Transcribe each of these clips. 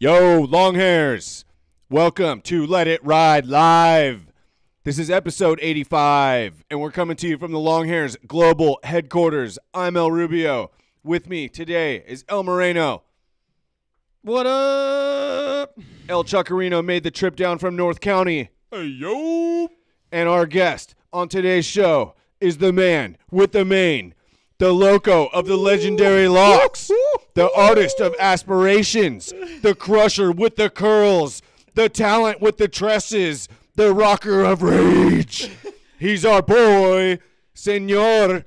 Yo, Longhairs. Welcome to Let It Ride Live. This is episode 85, and we're coming to you from the Longhairs Global Headquarters. I'm El Rubio. With me today is El Moreno. What up? El Chuckarino made the trip down from North County. Hey, yo. And our guest on today's show is the man with the mane, the loco of the legendary locks, the artist of aspirations, the crusher with the curls, the talent with the tresses, the rocker of rage. He's our boy, Señor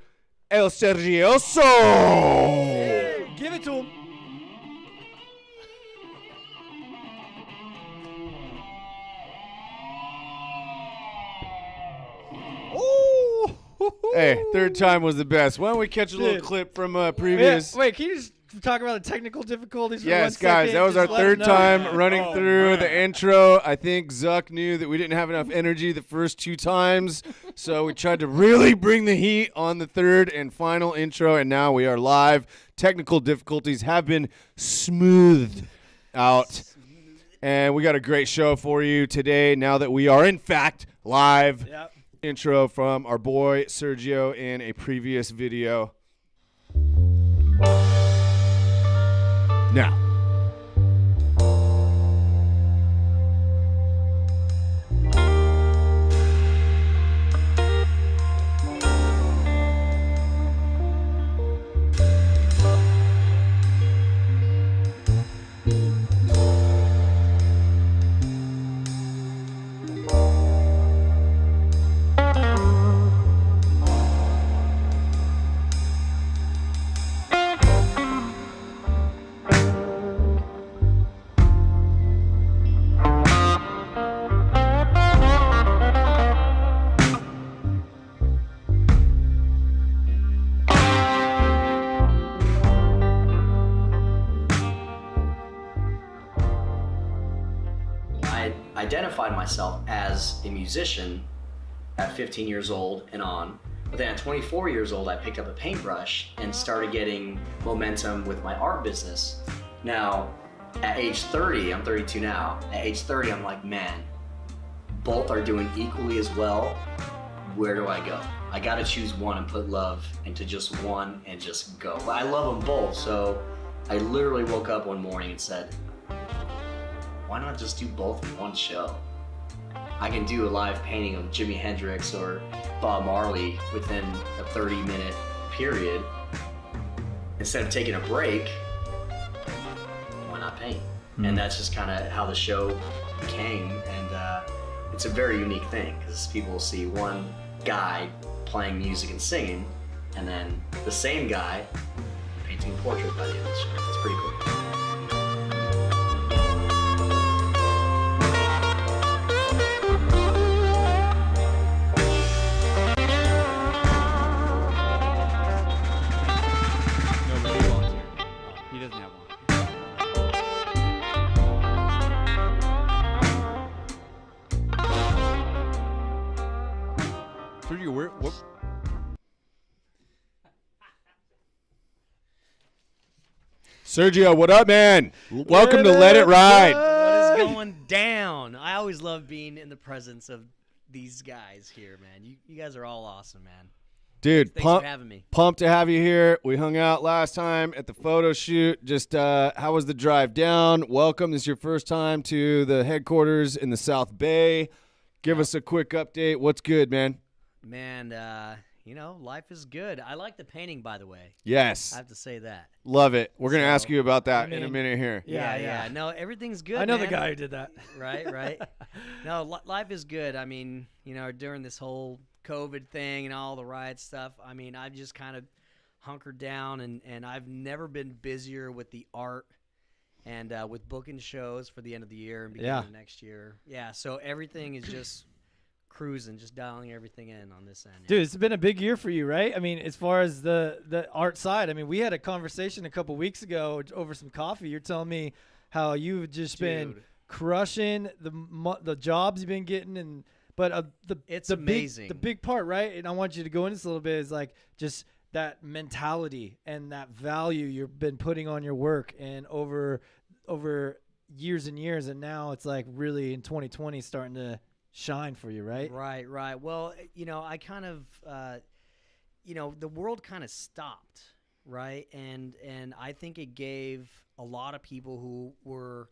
El Sergioso. Hey, give it to him. Hey, third time was the best. Why don't we catch a little clip from previous? Yeah, wait, can you just talk about the technical difficulties for Yes, 1 guys, second? that was Just our let third them know. time running through the intro. I think Zuck knew that we didn't have enough energy the first 2 times, so we tried to really bring the heat on the third and final intro, and now we are live. Technical difficulties have been smoothed out, and we got a great show for you today now that we are, in fact, live. Yep. Intro from our boy Sergio in a previous video. Now, identified myself as a musician at 15 years old and on, but then at 24 years old I picked up a paintbrush and started getting momentum with my art business. Now at age 30, I'm 32 now, at age 30 I'm like, man, both are doing equally as well. Where do I go? I gotta choose one and put love into just one and just go. But I love them both, so I literally woke up one morning and said, why not just do both in one show? I can do a live painting of Jimi Hendrix or Bob Marley within a 30-minute period. Instead of taking a break, why not paint? And that's just kind of how the show became. And it's a very unique thing because people will see one guy playing music and singing, and then the same guy painting a portrait by the end of the show. It's pretty cool. Sergio, what up, man? Welcome to Let It Ride. What is going down? I always love being in the presence of these guys here, man. You guys are all awesome, man. Dude, Thanks for having me. Pumped to have you here. We hung out last time at the photo shoot. Just how was the drive down? Welcome. This is your first time to the headquarters in the South Bay. Give us a quick update. What's good, man? Man, life is good. I like the painting, by the way. Yes. I have to say that. Love it. We're going to ask you about that in a minute here. Yeah. No, everything's good, I know man. the guy who did that. Right. No, life is good. I mean, during this whole COVID thing and all the riot stuff, I mean, I've just kind of hunkered down, and I've never been busier with the art and with booking shows for the end of the year and beginning of next year. Yeah, so everything is just cruising, just dialing everything in on this end. Dude, it's been a big year for you, right? I mean, as far as the art side, I mean, we had a conversation a couple weeks ago over some coffee. You're telling me how you've just been crushing the jobs you've been getting, but it's amazing. The big part, right? And I want you to go into this a little bit, is like just that mentality and that value you've been putting on your work, and over years and years, and now it's like really in 2020 starting to shine for you, right? Right. Well, I kind of, the world kind of stopped, right? And I think it gave a lot of people who were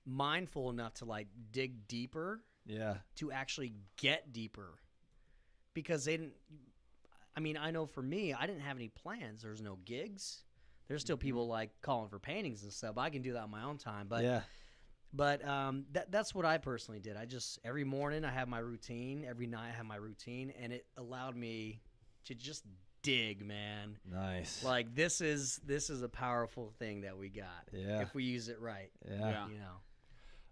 mindful enough to like dig deeper, to actually get deeper, because they didn't. I mean, I know for me, I didn't have any plans. There's no gigs. There's still people like calling for paintings and stuff. I can do that on my own time, but that's what I personally did. I just every morning I have my routine, every night I have my routine, and it allowed me to just dig, man. Nice. Like this is a powerful thing that we got. Yeah. If we use it right. Yeah.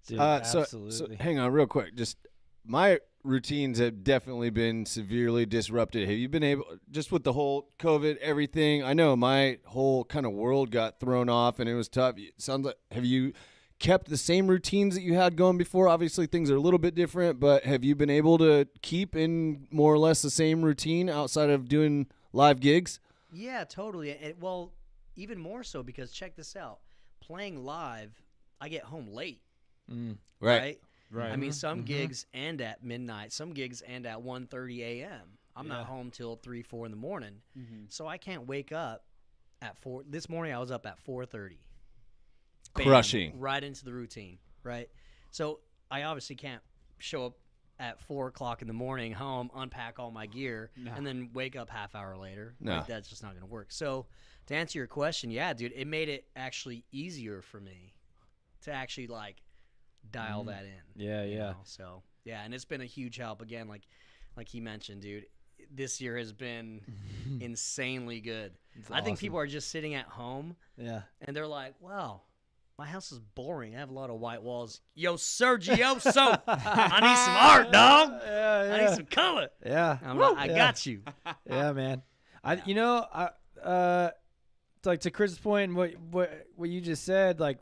Dude, So absolutely. hang on real quick. Just my routines have definitely been severely disrupted. Have you been able, just with the whole COVID, everything? I know my whole kind of world got thrown off and it was tough. It sounds like, have you kept the same routines that you had going before? Obviously things are a little bit different, but have you been able to keep in more or less the same routine outside of doing live gigs? Yeah, totally. Well, even more so because check this out. Playing live, I get home late. Right. I mean, some gigs end at midnight. Some gigs end at 1:30 a.m. I'm not home till 3, 4 in the morning. So I can't wake up at 4. This morning I was up at 4:30. Crushing. Right into the routine, right? So I obviously can't show up at 4 o'clock in the morning home, unpack all my gear, and then wake up half hour later. No. Like, that's just not going to work. So to answer your question, yeah, dude, it made it actually easier for me to actually like dial that in. Yeah. know? So yeah, and it's been a huge help. Again, like he mentioned, dude, this year has been insanely good. I think people are just sitting at home, and they're like, wow, my house is boring. I have a lot of white walls. Yo, Sergioso, I need some art, dog. I need some color. Yeah. I'm like, I got you. Yeah, man. Like to Chris's point, and what you just said, like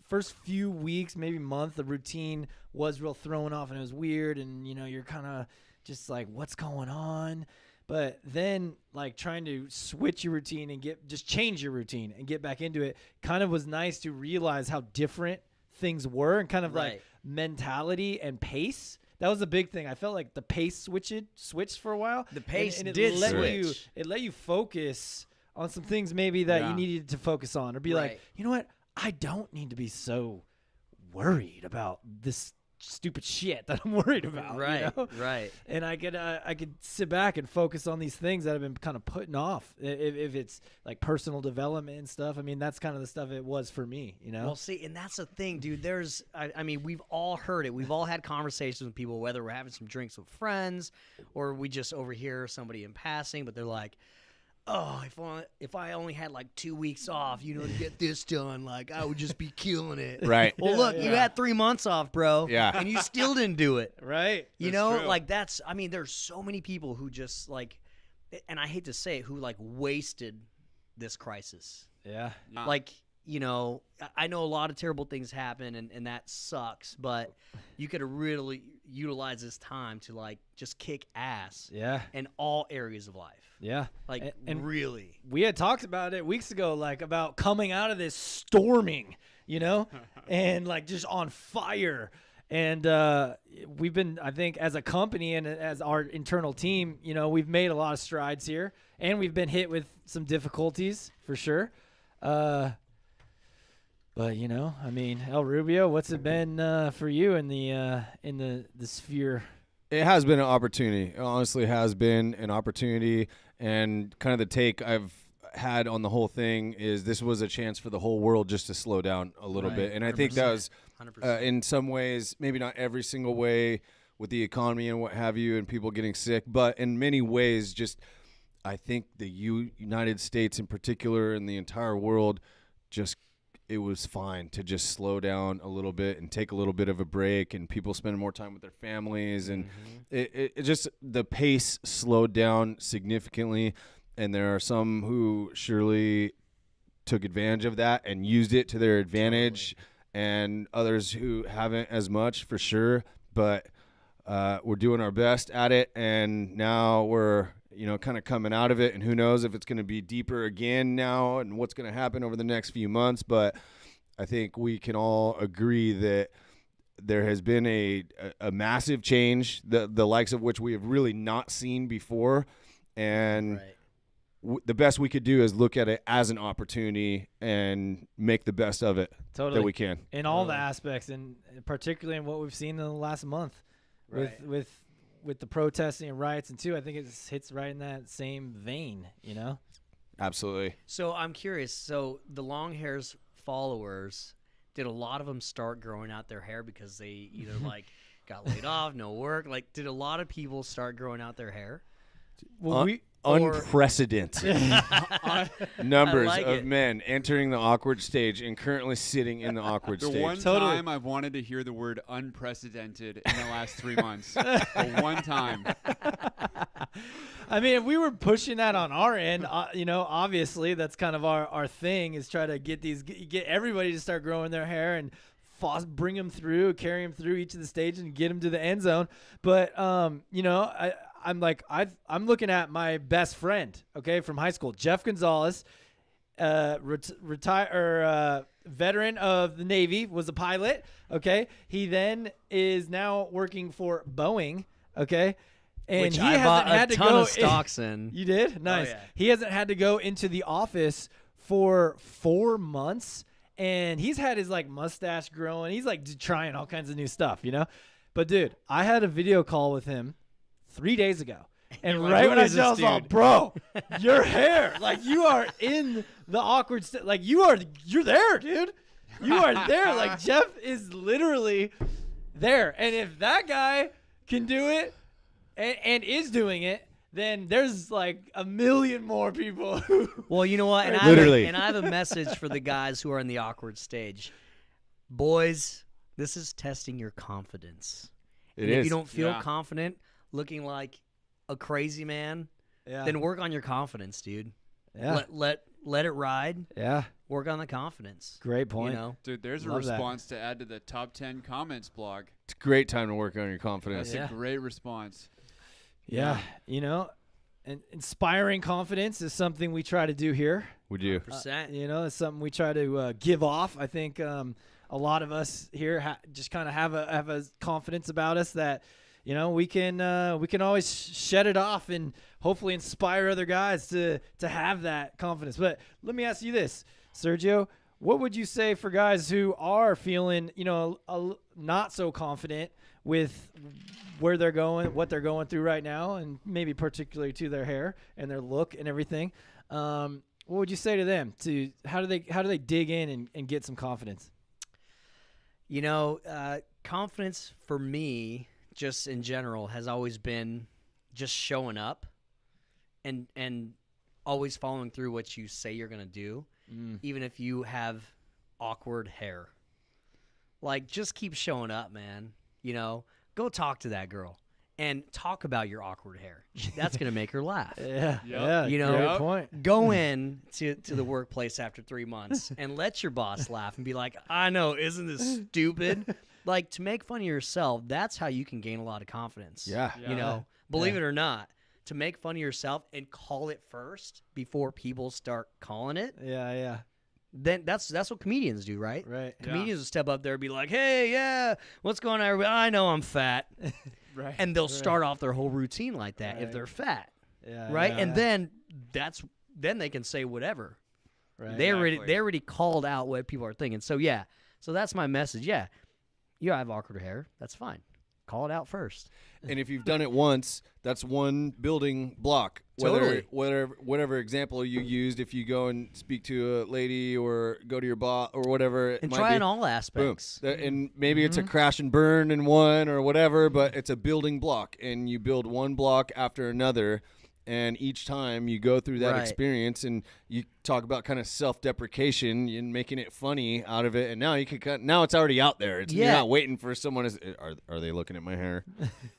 first few weeks, maybe month, the routine was real thrown off and it was weird, and you're kind of just like, what's going on? But then like trying to switch your routine and just change your routine and get back into it kind of was nice to realize how different things were, and kind of like mentality and pace. That was a big thing. I felt like the pace switched for a while. The pace and it did let switch. It let you focus on some things maybe that you needed to focus on, or be like, you know what? I don't need to be so worried about this stupid shit that I'm worried about. Right. And I could sit back and focus on these things that I've been kind of putting off. If it's like personal development and stuff, I mean, that's kind of the stuff it was for me, Well, see, and that's the thing, dude. I mean, we've all heard it. We've all had conversations with people, whether we're having some drinks with friends or we just overhear somebody in passing, but they're like, oh, if I only had like 2 weeks off, to get this done, like I would just be killing it. Right. Well, look, you had 3 months off, bro. Yeah. And you still didn't do it. Right. You know, like I mean, there's so many people who just like, and I hate to say it, who like wasted this crisis. Yeah. Like, I know a lot of terrible things happen and that sucks, but you could really utilize this time to like just kick ass in all areas of life. Yeah. Like, and really. We had talked about it weeks ago, like about coming out of this storming, and like just on fire. And we've been, I think, as a company and as our internal team, we've made a lot of strides here, and we've been hit with some difficulties for sure. But I mean, El Rubio, what's it been for you in the sphere? It has been an opportunity. It honestly has been an opportunity, and kind of the take I've had on the whole thing is this was a chance for the whole world just to slow down a little bit. And I think that was, 100%. In some ways, maybe not every single way with the economy and what have you and people getting sick, but in many ways, just I think the United States in particular and the entire world just it was fine to just slow down a little bit and take a little bit of a break, and people spending more time with their families, and it just the pace slowed down significantly, and there are some who surely took advantage of that and used it to their advantage, and others who haven't as much for sure, but we're doing our best at it, and now we're kind of coming out of it, and who knows if it's going to be deeper again now and what's going to happen over the next few months. But I think we can all agree that there has been a massive change, the likes of which we have really not seen before, and the best we could do is look at it as an opportunity and make the best of it that we can. In all the aspects, and particularly in what we've seen in the last month with the protesting and riots, and too, I think it hits right in that same vein, you know? Absolutely. So I'm curious. So the Longhairs followers, did a lot of them start growing out their hair because they either like got laid off, no work? Like, did a lot of people start growing out their hair? Well, Unprecedented numbers like of it. men entering the awkward stage and currently sitting in the awkward The stage. one time I've wanted to hear the word unprecedented in the last 3 months. The one time. I mean, if we were pushing that on our end, you know, obviously that's kind of our thing is try to get everybody to start growing their hair and bring them through, carry them through each of the stages and get them to the end zone. But, you know, I'm looking at my best friend, okay, from high school, Jeff Gonzalez, veteran of the Navy, was a pilot, okay. He then is now working for Boeing, okay. And Which he I hasn't bought had a to ton go of stocks in. You did? Nice. yeah. He hasn't had to go into the office for 4 months, and he's had his like mustache growing. He's like trying all kinds of new stuff, you know. But dude, I had a video call with him 3 days ago, and like, right who when I is this saw, dude? bro, your hair, like you are in the awkward like you're there, dude. You are there. Like Jeff is literally there, and if that guy can do it and is doing it, then there's like a million more people who Well, you know what? And Literally. I have a message for the guys who are in the awkward stage. Boys, this is testing your confidence. It If is. you don't feel Yeah. confident, looking like a crazy man, then work on your confidence, dude. Yeah. Let it ride. Yeah. Work on the confidence. Great point. You know, Dude, there's a Love that. response to add to the top 10 comments blog. It's a great time to work on your confidence. That's Yeah. a great response. Yeah. You know, and inspiring confidence is something we try to do here. Would you? percent. You know, it's something we try to give off. I think a lot of us here just kind of have a confidence about us that, you know, we can always shed it off and hopefully inspire other guys to have that confidence. But let me ask you this, Sergio, what would you say for guys who are feeling, you know, not so confident with where they're going, what they're going through right now, and maybe particularly to their hair and their look and everything? What would you say to them? To how do they dig in and get some confidence? You know, confidence for me, just in general, has always been just showing up and always following through what you say you're going to do, even if you have awkward hair. Like, just keep showing up, man. You know, go talk to that girl and talk about your awkward hair. That's going to make her laugh. Yeah, Yep. yeah, You know, great Yep. point. Go in to the workplace after 3 months and let your boss laugh and be like, I know, isn't this stupid? Like, to make fun of yourself, that's how you can gain a lot of confidence. Yeah. You know, believe it or not, to make fun of yourself and call it first before people start calling it, Yeah, then that's what comedians do, right? right. Comedians will step up there and be like, hey, yeah, what's going on, everybody? I know I'm fat. Right. And they'll start off their whole routine like that if Right. they're fat. Yeah, Right? yeah, And yeah. then they can say whatever. Right. They Exactly. already called out what people are thinking. So yeah. So that's my message. Yeah. You have awkward hair. That's fine. Call it out first. And if you've done it once, that's one building block. Totally. Whatever example you used, if you go and speak to a lady or go to your boss or whatever, it And might try be, in all boom. aspects. And maybe it's a crash and burn in one or whatever, but it's a building block, and you build one block after another. And each time you go through that Right. experience, and you talk about kind of self-deprecation and making it funny out of it, and now you can now it's already out there. You're Yeah. not waiting for someone to are they looking at my hair?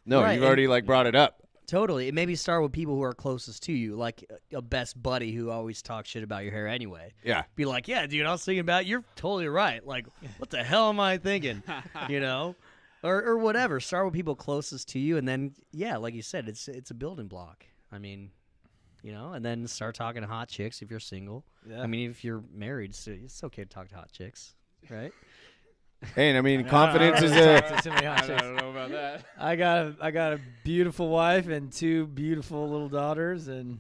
No, Right, you've and- already like brought it up. Totally. It maybe start with people who are closest to you, like a best buddy who always talks shit about your hair anyway. Yeah. Be like, yeah, dude, I was thinking about it. You're totally right. Like, what the hell am I thinking? You know? Or whatever. Start with people closest to you, and then, yeah, like you said, it's a building block. I mean, you know, and then start talking to hot chicks if you're single. Yeah. I mean, if you're married, so it's okay to talk to hot chicks. right? Hey, and I mean, I confidence don't is really a. talk to too many I handshakes. don't know about that. I got a beautiful wife and 2 beautiful little daughters, and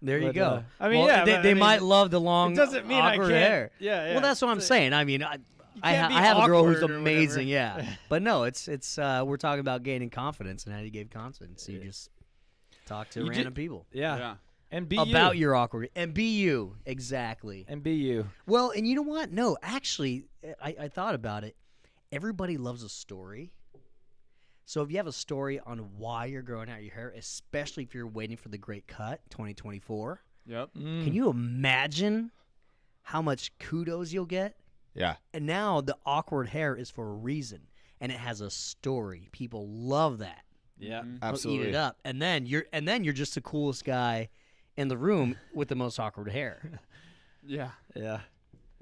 There you but, go. I mean, Well, yeah, they, but, they I mean, might love the long, it doesn't mean I awkward can't. hair. Yeah. Well, that's what I'm saying. I mean, I can't be have a girl who's awkward or whatever. amazing, yeah. But no, it's we're talking about gaining confidence, and how you gave confidence. You just talk to You random ju- people Yeah. And be about you. your awkward and be you exactly. And be you. Well, and you know what? No, actually, I thought about it. Everybody loves a story. So if you have a story on why you're growing out your hair, especially if you're waiting for the great cut, 2024, Yep. can you imagine how much kudos you'll get? Yeah. And now the awkward hair is for a reason, and it has a story. People love that. Yeah. They'll Absolutely. eat it up, and then you're just the coolest guy in the room with the most awkward hair. Yeah. Yeah.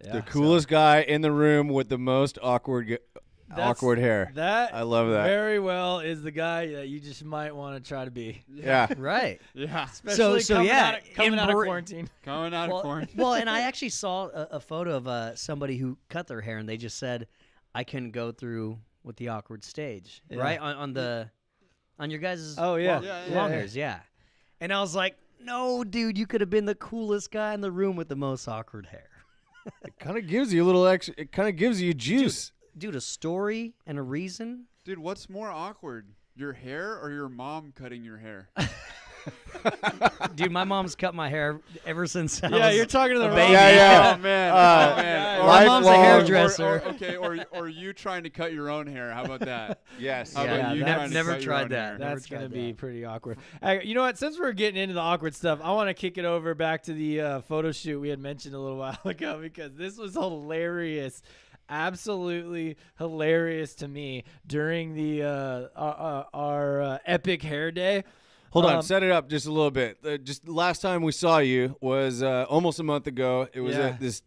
The coolest guy in the room with the most awkward hair. That I love that. very well is the guy that you just might want to try to be. Yeah. Right. Yeah. Especially So, coming yeah, coming out of embra- quarantine. Coming out of quarantine. Well, and I actually saw a photo of somebody who cut their hair, and they just said, "I couldn't go through with the awkward stage." Yeah. Right on your guys' Oh, yeah. long hairs, yeah. And I was like, "No, dude, you could have been the coolest guy in the room with the most awkward hair." It kind of gives you a little extra. It kind of gives you juice. Dude, a story and a reason. Dude, what's more awkward? Your hair or your mom cutting your hair? Dude, my mom's cut my hair ever since I Yeah, was you're talking to the a wrong baby. Yeah. Oh man. Uh, oh man. My My mom's a lifelong- hairdresser. Or you trying to cut your own hair? How about that? Yes. How Yeah, about you that's- trying to never cut your tried own that. hair? Never That's going to tried be that. pretty awkward. You know what? Since we're getting into the awkward stuff, I want to kick it over back to the photo shoot we had mentioned a little while ago because this was hilarious. Absolutely hilarious to me during the our epic hair day. Hold on, set it up just a little bit. Just last time we saw you was almost a month ago. It was Yeah. this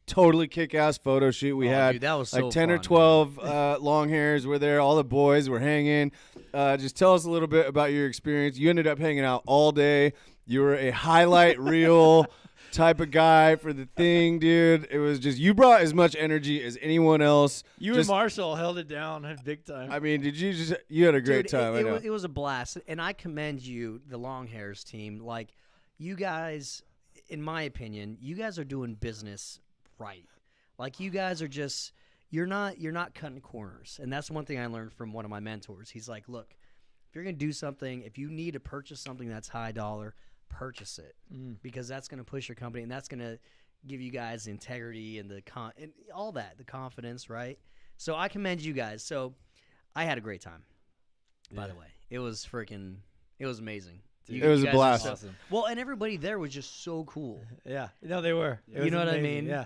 totally kick-ass photo shoot we had. Dude, that was like so 10 or fun. 12 long hairs were there. All the boys were hanging. Just tell us a little bit about your experience. You ended up hanging out all day. You were a highlight reel type of guy for the thing, dude. It was just you brought as much energy as anyone else. You Just- and Marshall held it down big time. I mean, you had a great Dude, time. I know. it was a blast, and I commend you, the Longhairs team. Like, you guys, in my opinion, you guys are doing business right. Like, you guys are just you're not cutting corners, and that's one thing I learned from one of my mentors. He's like, look, if you're gonna do something, if you need to purchase something that's high dollar, purchase it because that's gonna push your company, and that's gonna give you guys the integrity and and all that, the confidence, right? So I commend you guys. So I had a great time. By the way, it was amazing. It was a guys are blast. so- Awesome. well, and everybody there was just so cool. Yeah, no, they were. It You was know what I amazing, mean? Yeah,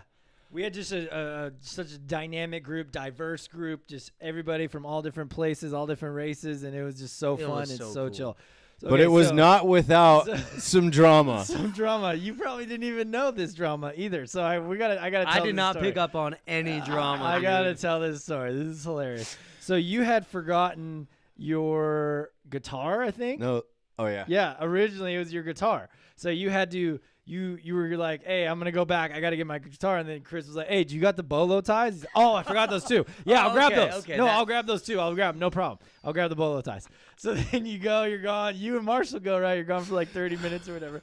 we had just such a dynamic group, diverse group, just everybody from all different places, all different races, and it was just so It fun was and so so cool. chill. So, But okay, it was so- not without so- some drama. some drama. You probably didn't even know this drama either. So I gotta tell I did this not story. pick up on any drama. I gotta dude. tell this story. This is hilarious. So you had forgotten your guitar, I think. No. Oh yeah. Yeah, originally it was your guitar. So you had to you were like, hey, I'm gonna go back. I gotta get my guitar. And then Chris was like, hey, do you got the bolo ties? He's, oh, I forgot those too. Yeah, I'll grab okay, those. okay, No, that- I'll grab those too. I'll grab them. No problem. I'll grab the bolo ties. So then you go, you're gone. You and Marshall go, right? You're gone for like 30 minutes or whatever.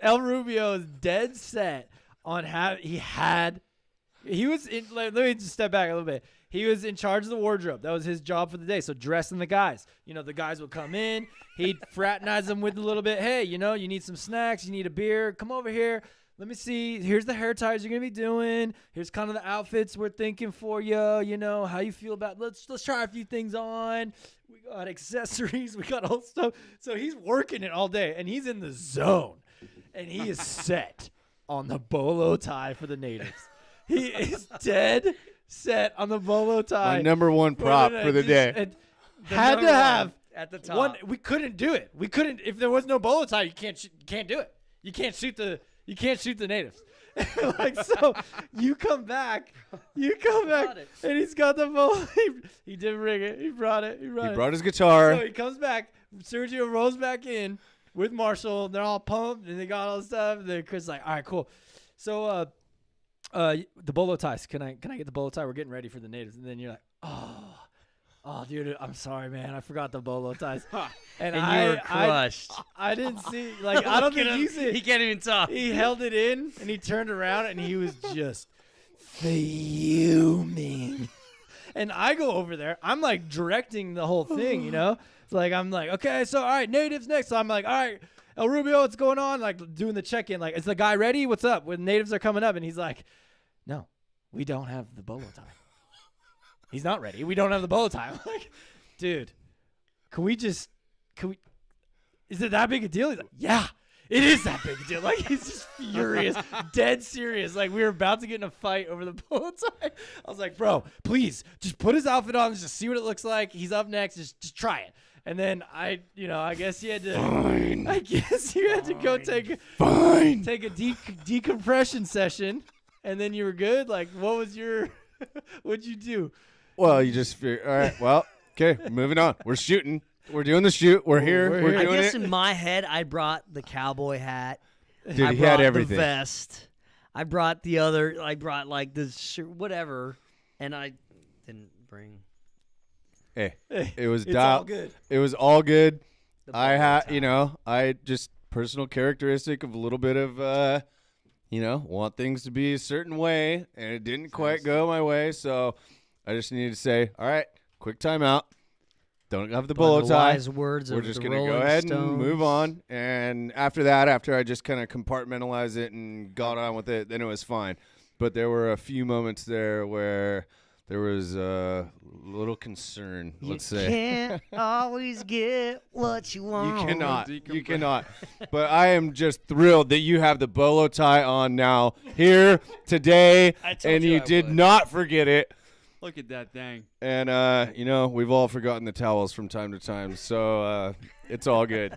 El Rubio is dead set on he was in, let me just step back a little bit. He was in charge of the wardrobe. That was his job for the day. So dressing the guys. You know, the guys would come in. He'd fraternize them with a little bit. Hey, you know, you need some snacks. You need a beer. Come over here. Let me see. Here's the hair ties you're going to be doing. Here's kind of the outfits we're thinking for you. You know, how you feel about let's try a few things on. We got accessories. We got all stuff. So he's working it all day. And he's in the zone. And he is set on the bolo tie for the natives. He is dead set on the bolo tie. My number one prop for the day. And The had number to one have at the top. one. We couldn't do it. We couldn't if there was no bolo tie. You can't do it. You can't shoot the natives. Like so, you come back, brought it. and he's got the bolo. He did bring it. He brought it. He brought his guitar. So he comes back. Sergio rolls back in with Marshall. They're all pumped and they got all the stuff. And then Chris is like, all right, cool. So The bolo ties. Can I get the bolo tie? We're getting ready for the natives. And then you're like, oh, dude, I'm sorry, man. I forgot the bolo ties. And you were crushed. I didn't see, like, I don't think you see. He can't even talk. He held it in, and he turned around, and he was just fuming. And I go over there. I'm, like, directing the whole thing, you know? It's like, I'm like, okay, so, all right, natives next. So I'm like, all right, El Rubio, what's going on? Like, doing the check-in. Like, is the guy ready? What's up? When natives are coming up. And he's like, no, we don't have the bolo tie. He's not ready. We don't have the bolo tie. I'm like, dude, can we, is it that big a deal? He's like, yeah, it is that big a deal. Like, he's just furious, dead serious. Like, we were about to get in a fight over the bolo tie. I was like, bro, please, just put his outfit on, just see what it looks like. He's up next. Just try it. And then I guess you had to. Fine. I guess you had to go take a decompression session, and then you were good. Like, what was your? What'd you do? Well, you just figure, all right, well, okay, moving on. We're shooting. We're doing the shoot. We're here. We're I doing guess it. in my head, I brought the cowboy hat. Dude, I he brought had everything. the vest. I brought the other. I brought like the shirt, whatever, and I didn't bring. Hey, it was It's all good. It was all good. The I bolo had, tie. I just personal characteristic of a little bit of, want things to be a certain way, and it didn't quite go my way. So I just needed to say, all right, quick timeout. Don't have the bolo the tie. wise words We're of just the gonna go Rolling ahead and Stones. move on. And after that, after I just kind of compartmentalized it and got on with it, then it was fine. But there were a few moments there where there was a little concern, let's say. Can't always get what you want. You cannot. You cannot. But I am just thrilled that you have the bolo tie on now here today, I told and you you I did would. not forget it. Look at that thing. And we've all forgotten the towels from time to time, so it's all good.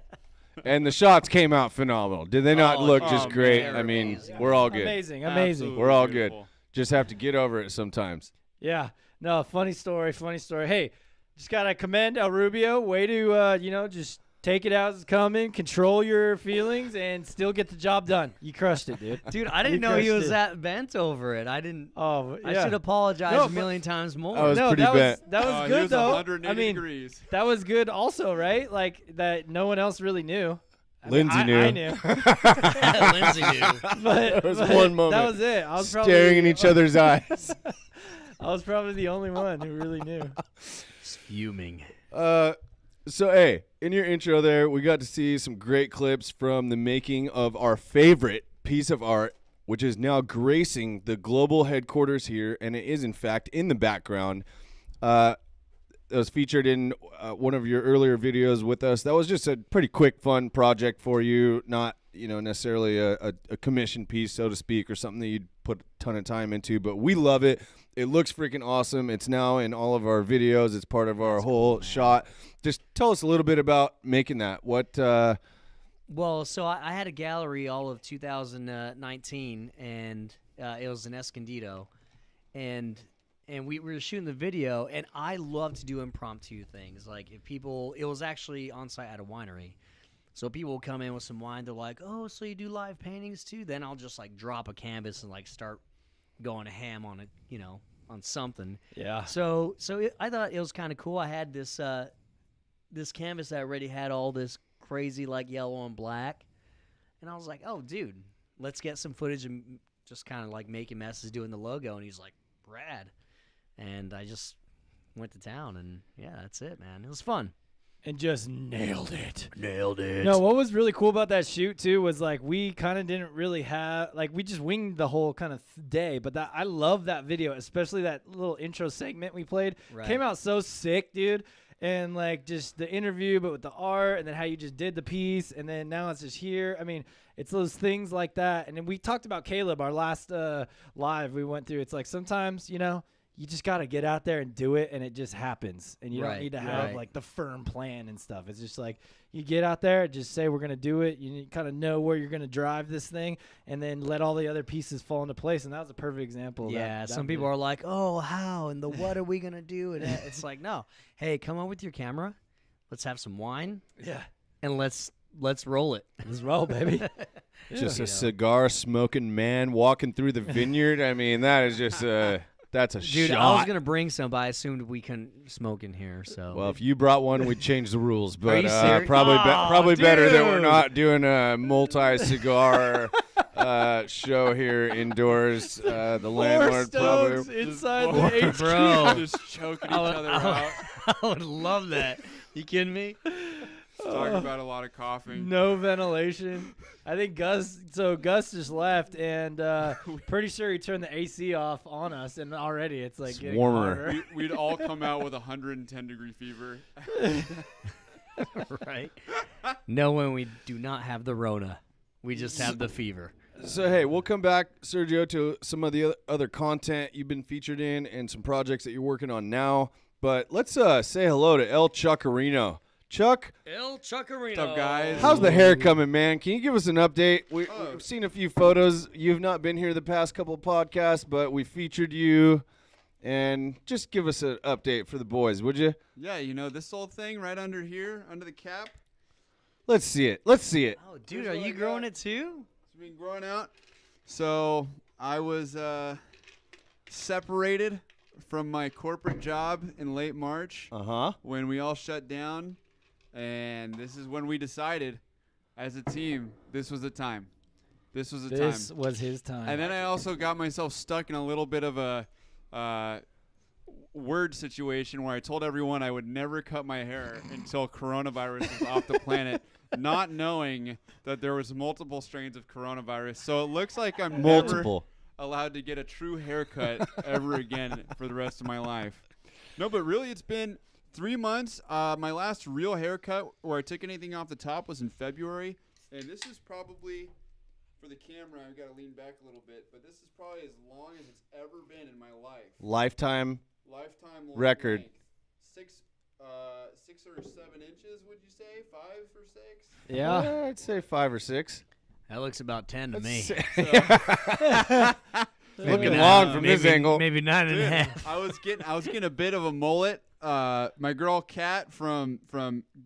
And the shots came out phenomenal. Did they not look just great? man. I mean, Amazing. we're all good. Amazing. Absolutely We're all good. beautiful. Just have to get over it sometimes. Yeah. No, funny story. Hey, just got to commend El Rubio. Way to, just take it out as it's coming, control your feelings, and still get the job done. You crushed it, dude. Dude, I didn't You know he crushed was it. that bent over it. I didn't. Oh, yeah. I should apologize No, a million times more. I was no, pretty that bent. was that was He good was though. 180 I mean, degrees. that was good also, right? Like that no one else really knew. Lindsay I knew. knew. Lindsay knew. But, There was but one moment. That was it. I was probably Staring in each other's eyes. I was probably the only one who really knew. Fuming. So, hey, in your intro there, we got to see some great clips from the making of our favorite piece of art, which is now gracing the global headquarters here, and it is, in fact, in the background. It was featured in one of your earlier videos with us. That was just a pretty quick, fun project for you, not necessarily a commission piece, so to speak, or something that you'd put a ton of time into, but we love it. It looks freaking awesome. It's now in all of our videos. It's part of our whole shot. Just tell us a little bit about making that. What? Well, so I had a gallery all of 2019, and it was in Escondido, and we were shooting the video, and I love to do impromptu things. Like if people, it was actually on site at a winery, so people will come in with some wine. They're like, "Oh, so you do live paintings too?" Then I'll just like drop a canvas and like start going ham on it, on something. Yeah. So I thought it was kind of cool. I had this this canvas that already had all this crazy like yellow and black, and I was like, "Oh, dude, let's get some footage and just kind of like making messes doing the logo." And he's like, "Rad," and I just went to town, and yeah, that's it, man. It was fun. And just nailed it. Nailed it. No, what was really cool about that shoot too was like we kind of didn't really have we just winged the whole kind of day, but that I love that video, especially that little intro segment we played. Right. Came out so sick, dude. And like just the interview, but with the art, and then how you just did the piece, and then now it's just here. I mean, it's those things like that. And then we talked about Caleb, our last live we went through. It's like sometimes you just got to get out there and do it, and it just happens. And you don't Right, need to have, right. like, the firm plan and stuff. It's just like you get out there, just say we're going to do it. You kind of know where you're going to drive this thing, and then let all the other pieces fall into place. And that was a perfect example of that. Yeah, that some people are like, "Oh, how and the what are we gonna do?" And it's like, no, hey, come on with your camera. Let's have some wine, Yeah. and let's let's roll it. Let's roll, baby. Just a cigar smoking man walking through the vineyard. I mean, that is just that's a Dude, shot. I was gonna bring some, but I assumed we couldn't smoke in here. So Well, if you brought one, we'd change the rules. But you serious? probably better that we're dude. not doing a multi-cigar show here indoors. The landlord probably. inside the HQ. Bro. Just choking each other out. I would love that. You kidding me? Talking about a lot of coughing. No ventilation. I think Gus just left, and pretty sure he turned the AC off on us, and already it's like getting warmer. hotter. We'd all come out with 110-degree fever. Right. No, when we do not have the Rona, we just have the fever. So, hey, we'll come back, Sergio, to some of the other content you've been featured in and some projects that you're working on now. But let's say hello to El Chuckarino. Chuck, El Chuckarino. What's up, guys? how's the hair coming, man? Can you give us an update? We've seen a few photos. You've not been here the past couple of podcasts, but we featured you. And just give us an update for the boys, would you? Yeah, this old thing right under here, under the cap. Let's see it. Let's see it. Oh, dude, Here's are what I you got. growing it too? It's been growing out. So I was separated from my corporate job in late March Uh-huh. when we all shut down. And this is when we decided as a team, this was the time. This was the This time. was his time. And then I also got myself stuck in a little bit of a word situation where I told everyone I would never cut my hair until coronavirus was off the planet, not knowing that there was multiple strains of coronavirus. So it looks like I'm never allowed to get a true haircut ever again for the rest of my life. No, but really it's been 3 months. My last real haircut where I took anything off the top was in February. And this is probably, for the camera, I've got to lean back a little bit, but this is probably as long as it's ever been in my life. Lifetime record. record. 6 or 7 inches, would you say? 5 or 6? yeah. I'd say 5 or 6. That looks about 10 to me. Looking Maybe long nine- from maybe, this angle. Maybe 9.5. I was getting a bit of a mullet. My girl Kat from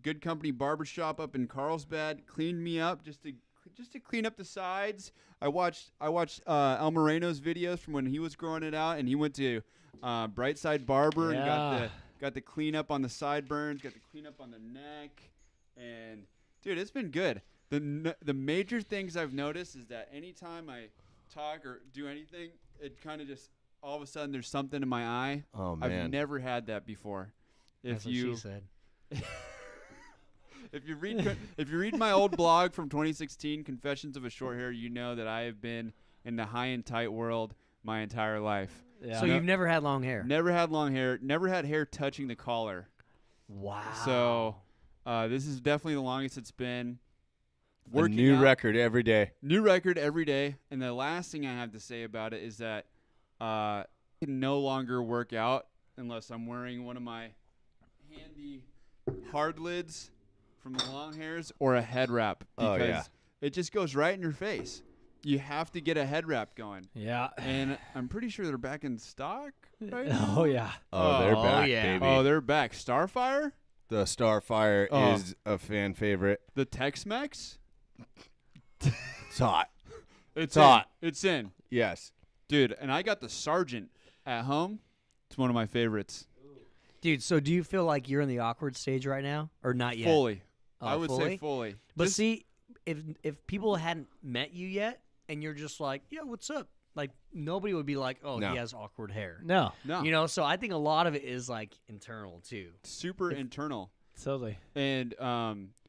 Good Company Barbershop up in Carlsbad cleaned me up just to clean up the sides. I watched El Moreno's videos from when he was growing it out, and he went to Brightside Barber and got the clean up on the sideburns, got the clean up on the neck, and dude, it's been good. The major things I've noticed is that anytime I talk or do anything, it kind of just all of a sudden there's something in my eye. Oh, man. I've never had that before. That's what she said. If you read my old blog from 2016, Confessions of a Short Hair, you know that I have been in the high and tight world my entire life. Yeah. So you've never had long hair? Never had long hair. Never had hair touching the collar. Wow. So this is definitely the longest it's been. A new record every day. New record every day. And the last thing I have to say about it is that I can no longer work out unless I'm wearing one of my handy hard lids from the Longhairs or a head wrap. Oh, Because yeah. it just goes right in your face. You have to get a head wrap going. Yeah. And I'm pretty sure they're back in stock right now. Oh, yeah. Oh, they're Oh, back, yeah. baby. Oh, they're back. Starfire? The Starfire Oh. is a fan favorite. The Tex-Mex? It's hot. It's hot. in. It's in. Yes. Dude, and I got the Sergeant at home. It's one of my favorites. Dude, so do you feel like you're in the awkward stage right now or not yet? Fully. Oh, I would say fully? fully. But Just- see, if people hadn't met you yet and you're just like, yeah, what's up? Like, nobody would be like, oh, No. he has awkward hair. No. no. You know, so I think a lot of it is like internal too. Super internal. Totally. And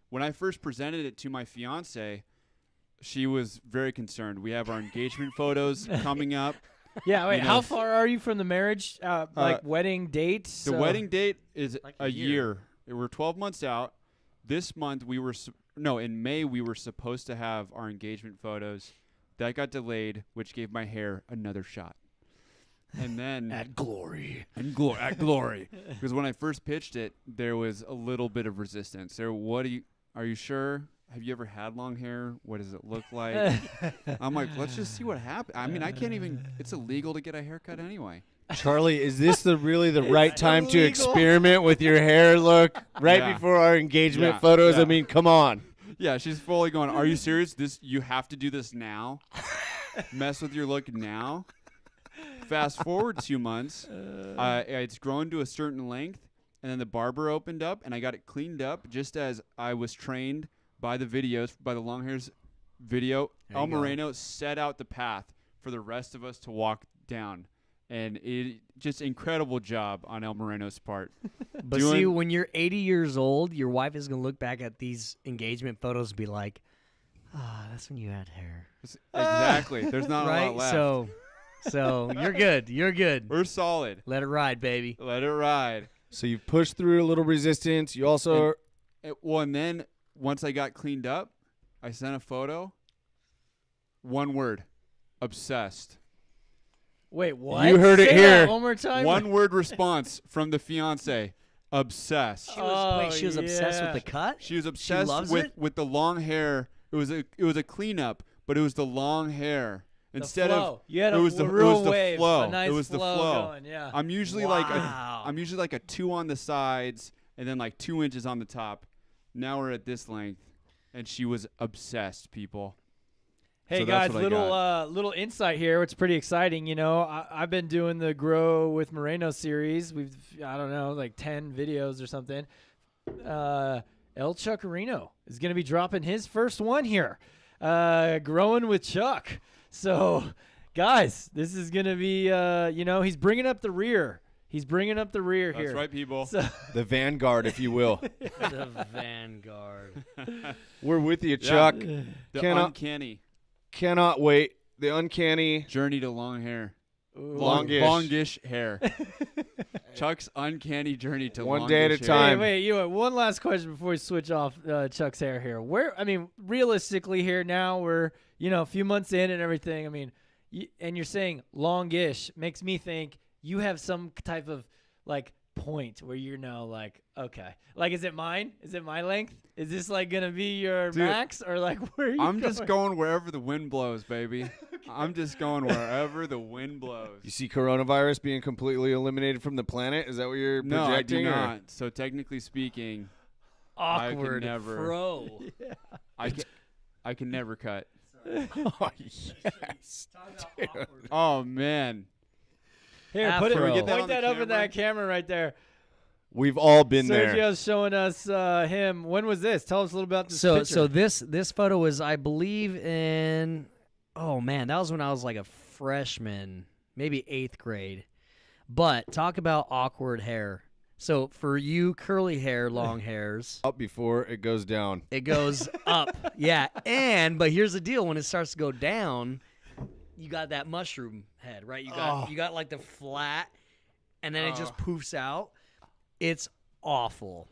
when I first presented it to my fiance, she was very concerned. We have our engagement photos coming up. Yeah. Wait. You know, How far are you from the marriage? Like wedding date? The wedding date is Like a a year. We're 12 months out. This month we were in May we were supposed to have our engagement photos. That got delayed, which gave my hair another shot. And then At glory. at glory. Because when I first pitched it, there was a little bit of resistance. Are you sure? Have you ever had long hair? What does it look like? I'm like, let's just see what happens. I mean, I can't even. It's illegal to get a haircut anyway. Charlie, is this really the right time to illegal. experiment with your hair look right Yeah. before our engagement Yeah, photos? I yeah. mean, come on. Yeah, she's fully going, are you serious? You have to do this now? Mess with your look now? Fast forward 2 months. It's grown to a certain length, and then the barber opened up, and I got it cleaned up just as I was trained by the videos, by the Longhairs video. El Moreno set out the path for the rest of us to walk down. And just incredible job on El Moreno's part. But see, when you're 80 years old, your wife is going to look back at these engagement photos and be like, that's when you had hair. Exactly. There's not a lot left. So you're good. You're good. We're solid. Let it ride, baby. Let it ride. So you've pushed through a little resistance. You also... And then once I got cleaned up, I sent a photo. One word. Obsessed. Wait, what? You heard it Say here. that one more time. One word response from the fiance. Obsessed. She was obsessed with the cut? She was obsessed loves with the long hair. It was a cleanup, but it was the long hair. Instead flow. of You had it was the wave, flow. a nice it was the flow flow. going, yeah. I'm usually like a 2 on the sides and then like 2 inches on the top. Now we're at this length, and she was obsessed, people. Hey So that's guys, what I got. little insight here. It's pretty exciting. You know, I've been doing the Grow with Moreno series. I don't know, like 10 videos or something. El Chuckarino is going to be dropping his first one here, Growing with Chuck. So, guys, this is going to be, he's bringing up the rear. He's bringing up the rear here. That's right, people. So, The vanguard, if you will. The vanguard. We're with you, Chuck. The Cannot uncanny wait. The uncanny journey to long hair. longish. Longish hair. Chuck's uncanny journey to One longish day at a hair. time. wait, one last question before we switch off Chuck's hair here. Realistically here now, we're, a few months in and everything. I mean, and you're saying longish makes me think you have some type of, like, point where like, okay. Like, is it mine? Is it my length? Is this, like, going to be your max? Or, like, where are you I'm going? just going wherever the wind blows, baby. Okay. I'm just going wherever the wind blows. You see coronavirus being completely eliminated from the planet? Is that what you're No, I do projecting? or- not. So technically speaking, Awkward never- pro. I can never cut. Oh, yes. Dude. Oh, man. Here, Afro. Can we get that point on the that up in camera? that camera right there. We've all been there. Sergio's showing us him. When was this? Tell us a little about this So picture. this photo was, I believe, in that was when I was like a freshman, maybe 8th grade. But talk about awkward hair. So for you curly hair, long hairs, Up before it goes down. it goes up. Yeah. But here's the deal, when it starts to go down, you got that mushroom head, right? You got like the flat, and then it just poofs out. It's awful.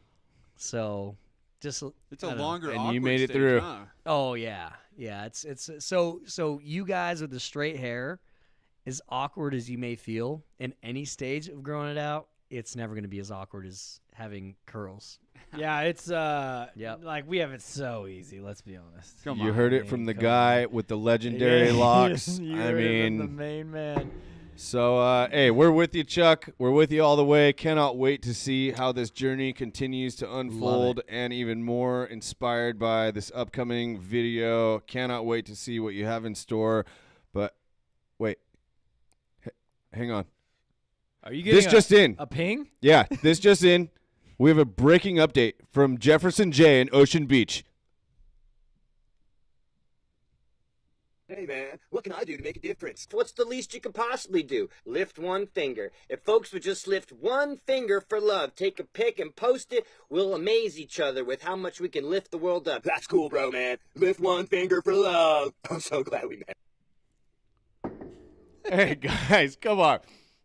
So just It's a I don't know. longer And you awkward made it stage, through. huh? Oh yeah. It's so you guys with the straight hair, as awkward as you may feel in any stage of growing it out, it's never going to be as awkward as having curls. Yeah, it's Yep. like we have it so easy. Let's be honest. Come You on. heard it from the guy with the legendary locks. You I heard it from the mean, main man. so hey, we're with you, Chuck. We're with you all the way. Cannot wait to see how this journey continues to unfold, and even more inspired by this upcoming video. Cannot wait to see what you have in store. But wait, hang on. Are you getting This just in. a ping? Yeah, this just in. We have a breaking update from Jefferson J in Ocean Beach. Hey man, what can I do to make a difference? What's the least you can possibly do? Lift one finger. If folks would just lift one finger for love, take a pic and post it, we'll amaze each other with how much we can lift the world up. That's cool, bro, man. Lift one finger for love. I'm so glad we met. Hey, guys, come on.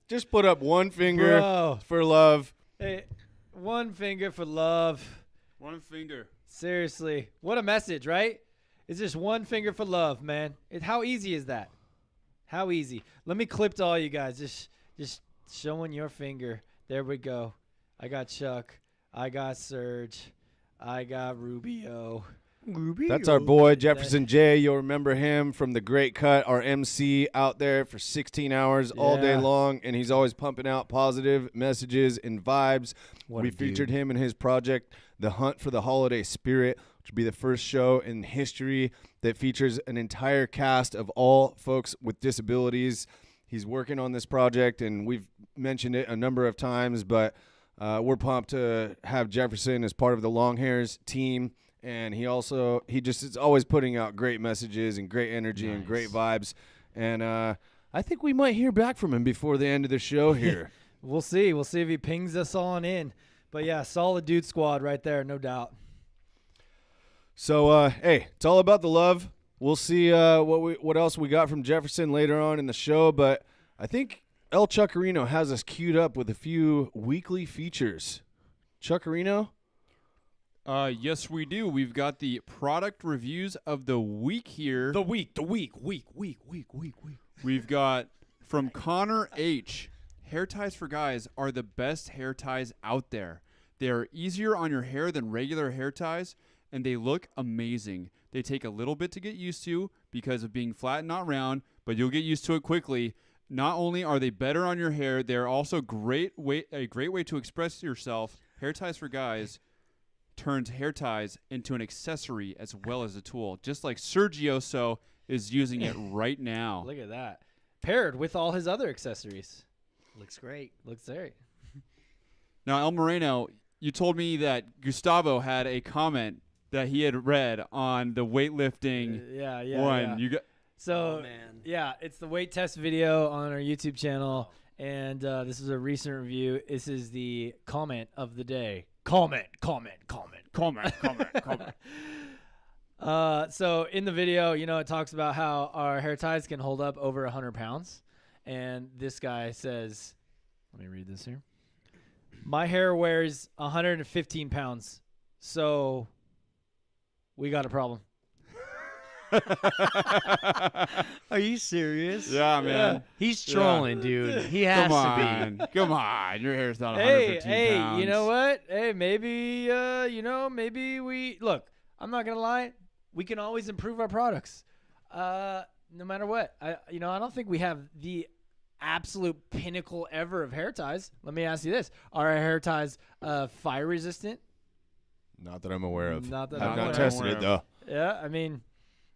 Just put up one finger Bro. for love. Hey, one finger for love. One finger. Seriously, what a message, right? It's just one finger for love, man. How easy is that? How easy? Let me clip to all you guys. Just showing your finger. There we go. I got Chuck. I got Serge. I got Rubio. That's our boy, Jefferson J. You'll remember him from The Great Cut, our MC out there for 16 hours all day Yeah. long, and he's always pumping out positive messages and vibes. What We a dude. featured him in his project, The Hunt for the Holiday Spirit. which will be the first show in history that features an entire cast of all folks with disabilities. He's working on this project, and we've mentioned it a number of times, but we're pumped to have Jefferson as part of the Longhairs team. And he just is always putting out great messages and great energy and great vibes. And I think we might hear back from him before the end of the show here. We'll see. We'll see if he pings us on in. But yeah, solid dude squad right there, no doubt. So hey, it's all about the love. We'll see what else we got from Jefferson later on in the show. But I think El Chuckarino has us queued up with a few weekly features. Chuckarino? Yes, we do. We've got the product reviews of the week here. The week. We've got from Connor H. Hair ties for guys are the best hair ties out there. They are easier on your hair than regular hair ties, and they look amazing. They take a little bit to get used to because of being flat and not round, but you'll get used to it quickly. Not only are they better on your hair, they're also a great way to express yourself. Hair ties for guys turns hair ties into an accessory as well as a tool, just like Sergioso is using it right now. Look at that. Paired with all his other accessories. Looks great. Looks great. Now, El Moreno, you told me that Gustavo had a comment that he had read on the weightlifting one. Yeah. You got So, Oh, man. yeah, it's the weight test video on our YouTube channel, and this is a recent review. This is the comment of the day. Comment. So in the video, it talks about how our hair ties can hold up over 100 pounds. And this guy says, let me read this here. My hair wears 115 pounds, so we got a problem. Are you serious? Yeah, man. He's trolling, dude. He has to be. Come on. Your hair's not 115 Hey, pounds. you know what? Hey, maybe, maybe we look. I'm not gonna lie. We can always improve our products, no matter what. I don't think we have the absolute pinnacle ever of hair ties. Let me ask you this: are our hair ties fire resistant? Not that I'm aware of. Not that I've I'm not aware tested of. it, though. Yeah, I mean,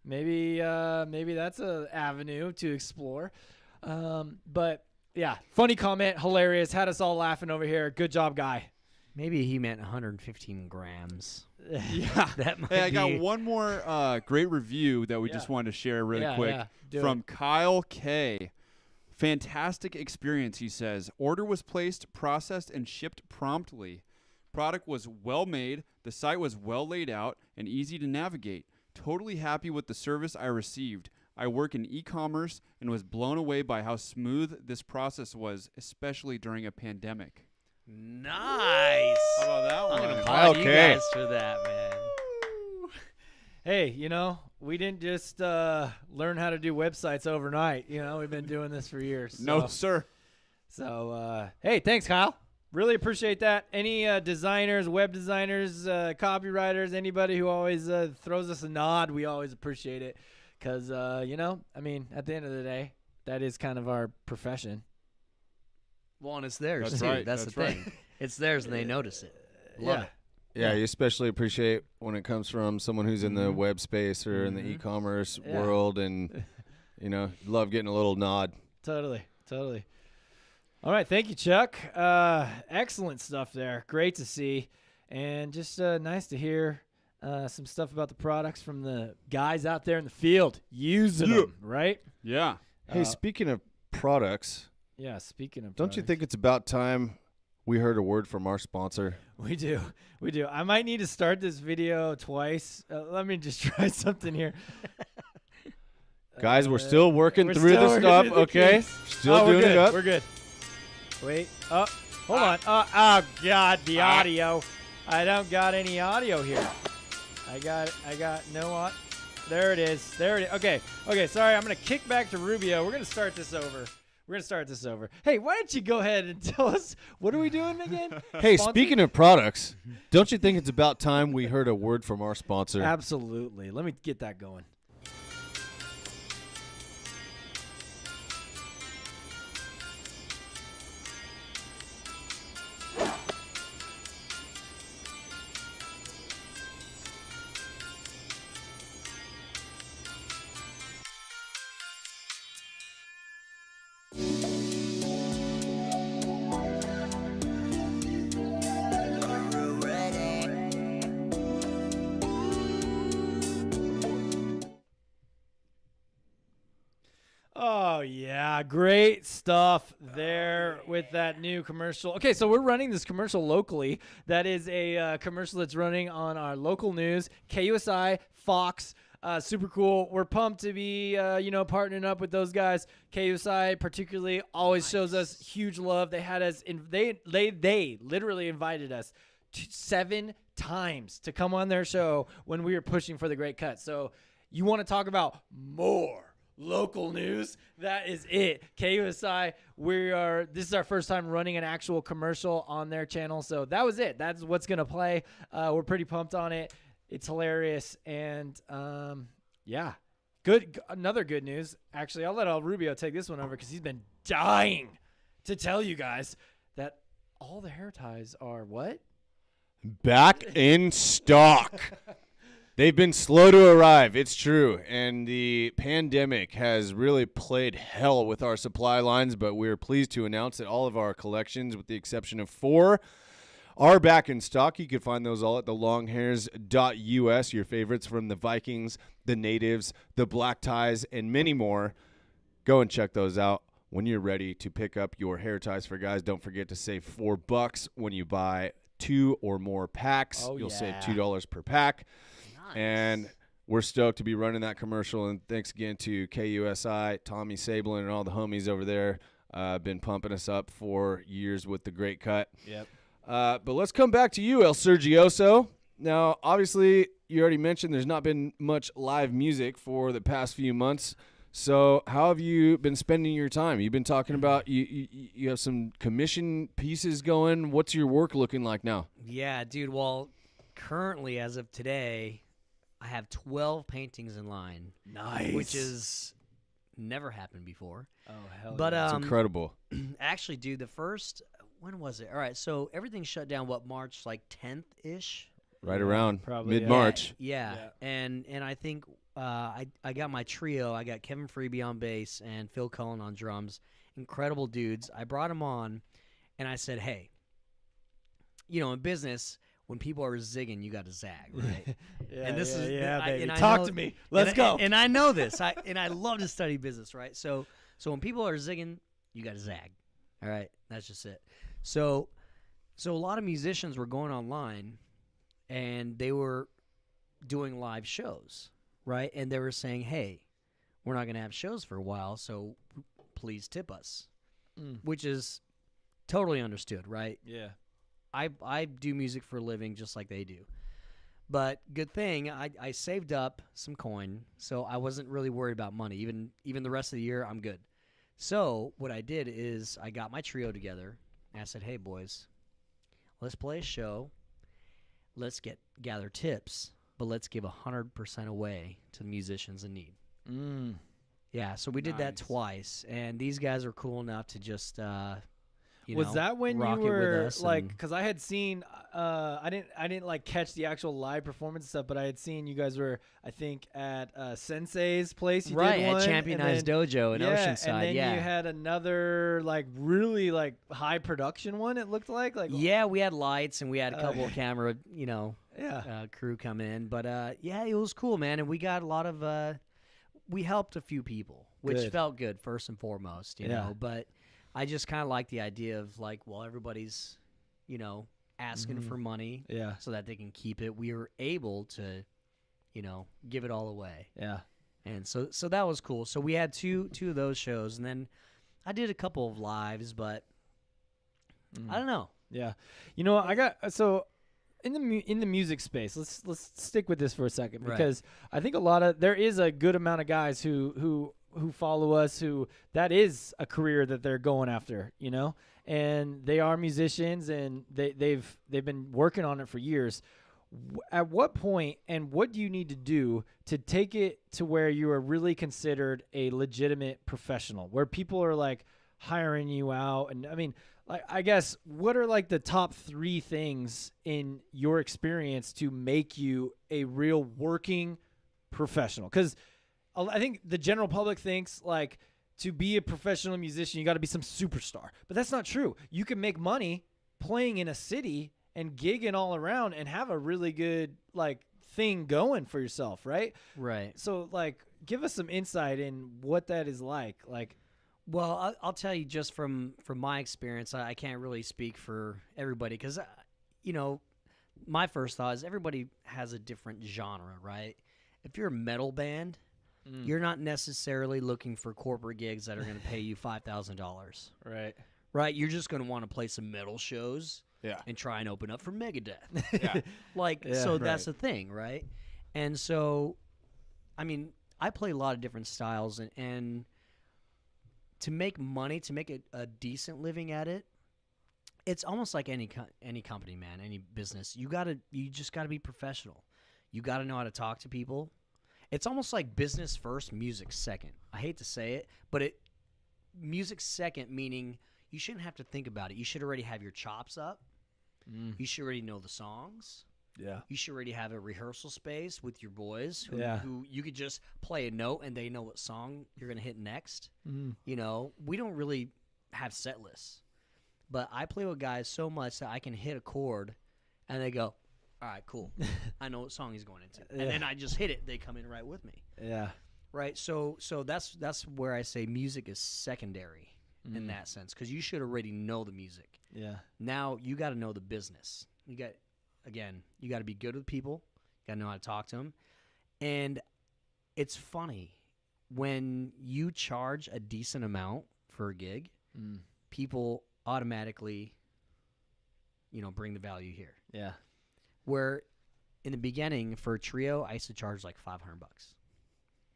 maybe that's a avenue to explore. But yeah, funny comment, hilarious, had us all laughing over here. Good job, guy. Maybe he meant 115 grams. Yeah. That might Hey, I got be- one more great review that we Yeah. just wanted to share really Yeah, quick yeah. Do from it. Kyle K. Fantastic experience, he says. Order was placed, processed, and shipped promptly. Product was well made, the site was well laid out, and easy to navigate. Totally happy with the service I received. I work in e-commerce and was blown away by how smooth this process was, especially during a pandemic. Nice. How about that I'm one? gonna applaud you Okay. guys for that, man. Hey, we didn't just learn how to do websites overnight. We've been doing this for years. No, sir. So, hey, thanks, Kyle. Really appreciate that. Any designers, web designers, copywriters, anybody who always throws us a nod, we always appreciate it. Because, at the end of the day, that is kind of our profession. Well, and it's theirs That's too. right, That's that's the thing. It's theirs, and they notice it. Love it. Yeah, you especially appreciate when it comes from someone who's in Mm-hmm. the web space or in the e-commerce world, and love getting a little nod. Totally. All right, thank you, Chuck. Excellent stuff there. Great to see. And just nice to hear some stuff about the products from the guys out there in the field using them, right? Yeah. Hey, speaking of products, Yeah, speaking of don't you products. think it's about time we heard a word from our sponsor? We do. I might need to start this video twice. Let me just try something here. Guys, we're still working we're through still the working stuff, through the okay? kinks. Still Oh, we're doing good. it up. We're good. Wait. Oh, hold on. Oh, God, the audio. I don't got any audio here. I got no audio. There it is. Okay, sorry. I'm going to kick back to Rubio. We're going to start this over. Hey, why don't you go ahead and tell us, what are we doing again? Hey, Sponsor? speaking of products, don't you think it's about time we heard a word from our sponsor? Absolutely. Let me get that going. Oh, yeah. Great stuff there with that new commercial. Okay, so we're running this commercial locally. That is a commercial that's running on our local news, KUSI, Fox. Super cool. We're pumped to be, partnering up with those guys. KUSI particularly always shows us huge love. They had us, they literally invited us 7 times to come on their show when we were pushing for the Great Cut. So you want to talk about more local news? That is it. KUSI, this is our first time running an actual commercial on their channel. So that was it. That's what's going to play. We're pretty pumped on it. It's hilarious. And yeah, good. Another good news. Actually, I'll let El Rubio take this one over because he's been dying to tell you guys that all the hair ties are what? Back in stock. They've been slow to arrive, it's true, and the pandemic has really played hell with our supply lines, but we're pleased to announce that all of our collections, with the exception of 4, are back in stock. You can find those all at the longhairs.us, your favorites from the Vikings, the Natives, the Black Ties, and many more. Go and check those out. When you're ready to pick up your hair ties for guys, don't forget to save $4 when you buy 2 or more packs. You'll save $2 per pack. And we're stoked to be running that commercial. And thanks again to KUSI, Tommy Sablin, and all the homies over there. Been pumping us up for years with the Great Cut. Yep. But let's come back to you, El Sergioso. Now, obviously, you already mentioned there's not been much live music for the past few months. So how have you been spending your time? You've been talking about you have some commission pieces going. What's your work looking like now? Yeah, dude. Well, currently, as of today, I have 12 paintings in line. Nice. Which is never happened before. Oh, hell but, yeah. It's incredible. Actually, dude, the first, when was it? All right, so everything shut down, March, 10th-ish? Right around probably, mid-March. Yeah. And I think I got my trio. I got Kevin Freeby on bass and Phil Cullen on drums. Incredible dudes. I brought them on, and I said, hey, in business, when people are zigging, you got to zag, right? Baby. Talk to me. Let's go. And I know this. I love to study business, right? So when people are zigging, you got to zag. All right, that's just it. So a lot of musicians were going online, and they were doing live shows, right? And they were saying, hey, we're not going to have shows for a while, so please tip us, which is totally understood, right? Yeah. I do music for a living just like they do. But good thing, I saved up some coin, so I wasn't really worried about money. Even the rest of the year, I'm good. So what I did is I got my trio together, and I said, hey, boys, let's play a show. Let's gather tips, but let's give 100% away to the musicians in need. Yeah, so we did that twice, and these guys are cool enough to just was that when rock you it with were us because I had seen I didn't catch the actual live performance stuff, but I had seen you guys were, I think, at Sensei's place. You did one, at Championized Dojo in Oceanside. And then you had another really high production one. It looked like yeah, we had lights and we had a couple of camera crew come in, but it was cool, man, and we got a lot of we helped a few people, which felt good first and foremost, you know, but I just kind of like the idea of everybody's, asking for money so that they can keep it. We were able to, give it all away. Yeah. And so that was cool. So we had two of those shows, and then I did a couple of lives, but I don't know. Yeah. I got in the music space. Let's stick with this for a second because I think there is a good amount of guys who follow us who that is a career that they're going after, and they are musicians and they've been working on it for years. At what point and what do you need to do to take it to where you are really considered a legitimate professional, where people are hiring you out? And I mean, I guess what are the top 3 things in your experience to make you a real working professional? Because I think the general public thinks to be a professional musician, you got to be some superstar, but that's not true. You can make money playing in a city and gigging all around and have a really good thing going for yourself, right? Right. So give us some insight in what that is like. Like, Well, I'll tell you just from my experience. I can't really speak for everybody because, my first thought is everybody has a different genre, right? If you're a metal band, you're not necessarily looking for corporate gigs that are going to pay you $5,000. right. Right? You're just going to want to play some metal shows Yeah. and try and open up for Megadeth. Yeah. So right. that's the thing, right? And so, I mean, I play a lot of different styles, and to make money, to make a decent living at it, it's almost like any company, man, any business. You just gotta be professional. You gotta know how to talk to people. It's almost like business first, music second. I hate to say it, but music second, meaning you shouldn't have to think about it. You should already have your chops up. You should already know the songs. Yeah. You should already have a rehearsal space with your boys who you could just play a note and they know what song you're going to hit next. We don't really have set lists. But I play with guys so much that I can hit a chord and they go, all right, cool. I know what song he's going into. And then I just hit it. They come in right with me. Yeah. Right? So that's where I say music is secondary in that sense because you should already know the music. Yeah. Now you got to know the business. You got to be good with people. You got to know how to talk to them. And it's funny when you charge a decent amount for a gig, people automatically, bring the value here. Yeah. Where in the beginning for a trio, I used to charge like $500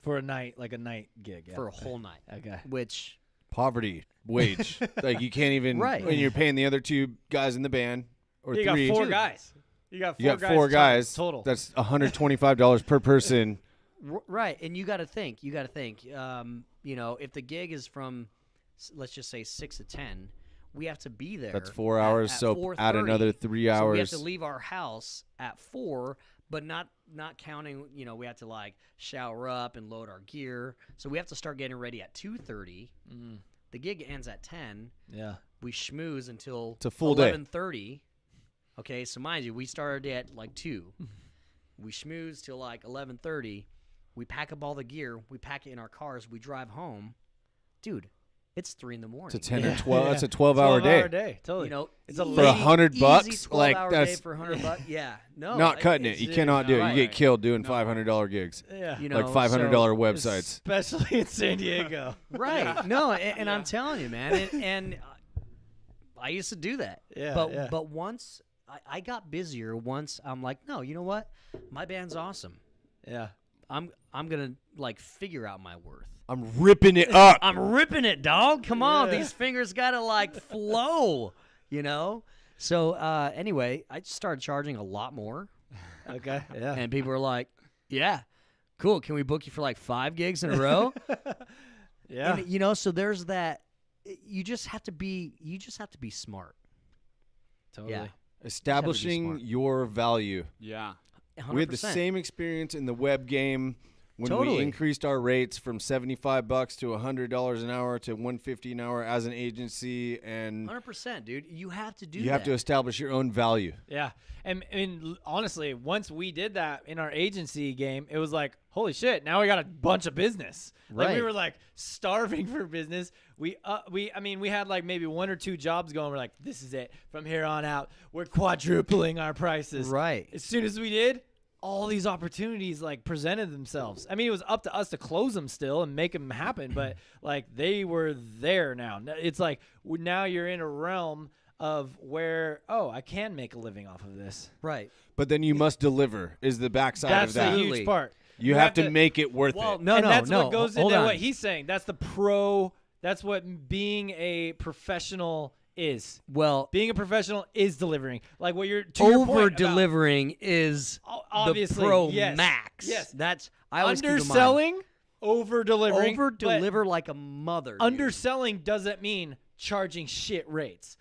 For a night, like a night gig. Yeah. for a whole night. Okay. Which Poverty wage. Like you can't even. Right. When you're paying the other two guys in the band or You three. got four guys. You got four guys total. That's $125 per person. right, and you got to think. If the gig is from, let's just say 6 to 10, we have to be there. That's 4 hours. At So add 4:30. another 3 hours. So we have to leave our house at 4, but not counting. We have to like shower up and load our gear. So we have to start getting ready at 2:30. The gig ends at 10. Yeah. We schmooze until It's a full day. 11:30. Okay, so mind you, we started at like 2. We schmooze till like 11:30. We pack up all the gear. We pack it in our cars. We drive home. Dude, it's 3 in the morning. It's a 10 or 12. That's a 12-hour day. Totally. It's a a For $100 easy like 12-hour that's day for $100. Yeah, no, not cutting it. it's- You cannot do it. You right. get killed doing $500 gigs. Yeah. Like $500 websites. Especially in San Diego. Right. No, and I'm telling you, man, and I used to do that. Yeah, But yeah. but once I got busier, once I'm like, no, you know what? My band's awesome. Yeah. I'm gonna like figure out my worth. I'm ripping it up. I'm ripping it, dog. Come on, Yeah. these fingers gotta like flow, So anyway, I just started charging a lot more, Okay. Yeah. and people were like, "Yeah, cool. Can we book you for like 5 gigs in a row?" Yeah. And, so there's that. You just have to be smart. Totally. Yeah. Establishing smart. your value. Yeah. 100%. We had the same experience in the web game when Totally. we increased our rates from $75 to $100 an hour to $150 an hour as an agency, and 100%, dude. You have to do you that. have to establish your own value. Yeah. And honestly, once we did that in our agency game, it was like, holy shit, now we got a bunch of business. Like we Right. were like starving for business. We had like maybe 1 or 2 jobs going. We're like, this is it. From here on out, we're quadrupling our prices. Right. As soon as we did, all these opportunities like presented themselves. I mean, it was up to us to close them still and make them happen, but like they were there now. It's like now you're in a realm of where, I can make a living off of this. Right. But then you must deliver is the backside That's of that. the Absolutely. huge part. You have to make it worth Well, it. no, and no, that's no. what goes Hold into on. what he's saying. That's that's what being a professional is. Well, Being a professional is delivering. Like what you're to your point over about- delivering is obviously, the pro yes. max. Yes. That's I always keep in mind. underselling, over delivering. Over deliver like a mother. dude. Underselling doesn't mean charging shit rates.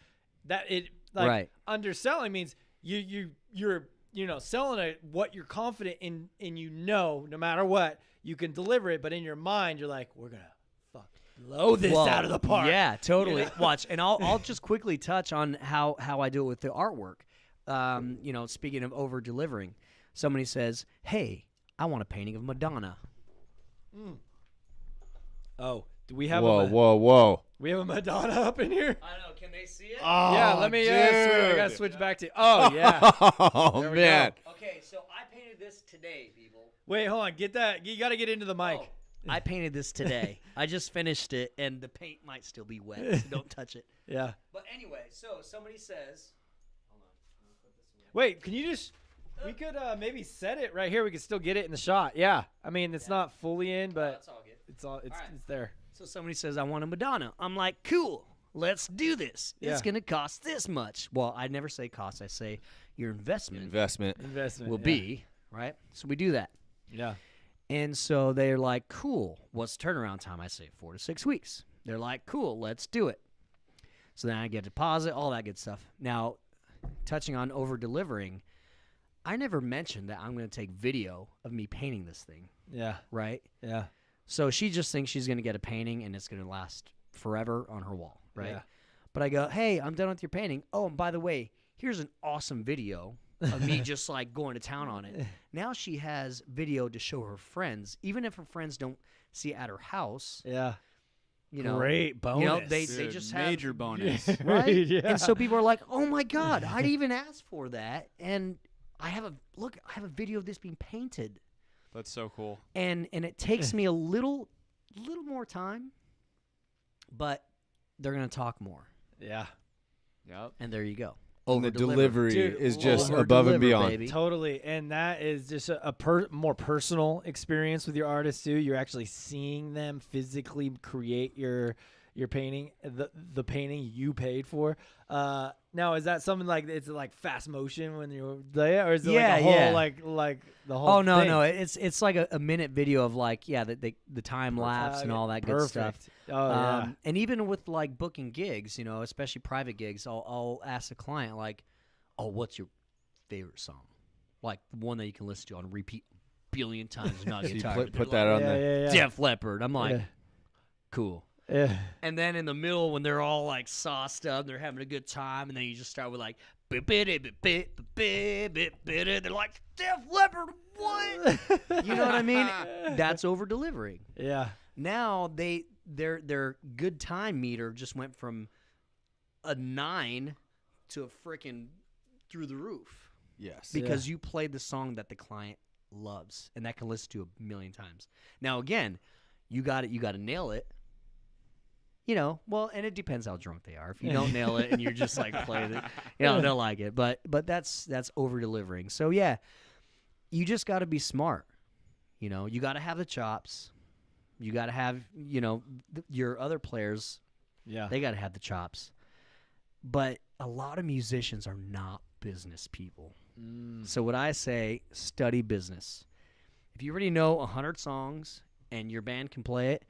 Right. Underselling means you're selling what you're confident in, and no matter what you can deliver it, but in your mind you're like, we're gonna blow this Well, out of the park. Yeah, totally. You know? Watch, and I'll just quickly touch on how I do it with the artwork. Speaking of over delivering, somebody says, "Hey, I want a painting of Madonna." Oh, do we have Whoa. we have a Madonna up in here? I don't know. Can they see it? Oh, Yeah, let me. I gotta dude. switch back to. Oh yeah. Oh, There we man. go. Okay, so I painted this today, people. Wait, hold on. Get that. You gotta get into the mic. Oh, I painted this today. I just finished it, and the paint might still be wet, so don't touch it. Yeah. But anyway, so somebody says, Wait, can you just? We could maybe set it right here. We could still get it in the shot. Yeah. I mean, it's not fully in, but that's all good. it's All right. it's there. So somebody says, I want a Madonna. I'm like, cool, let's do this. Yeah. It's going to cost this much. Well, I never say cost. I say your investment Investment will yeah. be, right? So we do that. Yeah. And so they're like, cool, what's turnaround time? I say 4 to 6 weeks. They're like, cool, let's do it. So then I get a deposit, all that good stuff. Now, touching on over-delivering, I never mentioned that I'm going to take video of me painting this thing, Yeah. right? Yeah. So she just thinks she's going to get a painting and it's going to last forever on her wall, right? Yeah. But I go, hey, I'm done with your painting. Oh, and by the way, here's an awesome video of me just like going to town on it. Now she has video to show her friends, even if her friends don't see it at her house. Yeah. You know, Great bonus. You know, they Dude, just have major bonus. right? Yeah. And so people are like, "Oh my god, I'd even ask for that." And I have a video of this being painted. That's so cool. And it takes me a little more time, but they're going to talk more. Yeah. Yep. And there you go. And the Over-deliver. delivery Dude, is just over-deliver, above and beyond. baby. Totally, and that is just a more personal experience with your artists too. You're actually seeing them physically create your painting, the painting you paid for. Now, is that something like it's like fast motion when you're there, or is it like a whole like the whole? Oh no, thing? no, it's like a minute video of like the time lapse and all that good stuff. Perfect. Oh yeah. And even with like booking gigs, you know, especially private gigs, I'll ask the client like, "Oh, what's your favorite song? Like the one that you can listen to on repeat a billion times and not So get you tired." put that on yeah, there. yeah, yeah. Def Leppard. I'm like, Yeah. cool. Yeah. And then in the middle, when they're all like sauced up, they're having a good time, and then you just start with like, they're like, Def Leppard, what? You know what I mean? That's over delivering. Yeah. Now their good time meter just went from a 9 to a freaking through the roof Yes. because you played the song that the client loves and that can listen to a million times. Now again, you got to nail it. You know, well, and it depends how drunk they are. If you don't nail it and you're just like playing it, you know, they'll like it. But that's over delivering. So yeah, you just got to be smart. You know, you got to have the chops. You got to have, you know, your other players. Yeah. They got to have the chops. But a lot of musicians are not business people. So what I say, study business. If you already know 100 songs and your band can play it,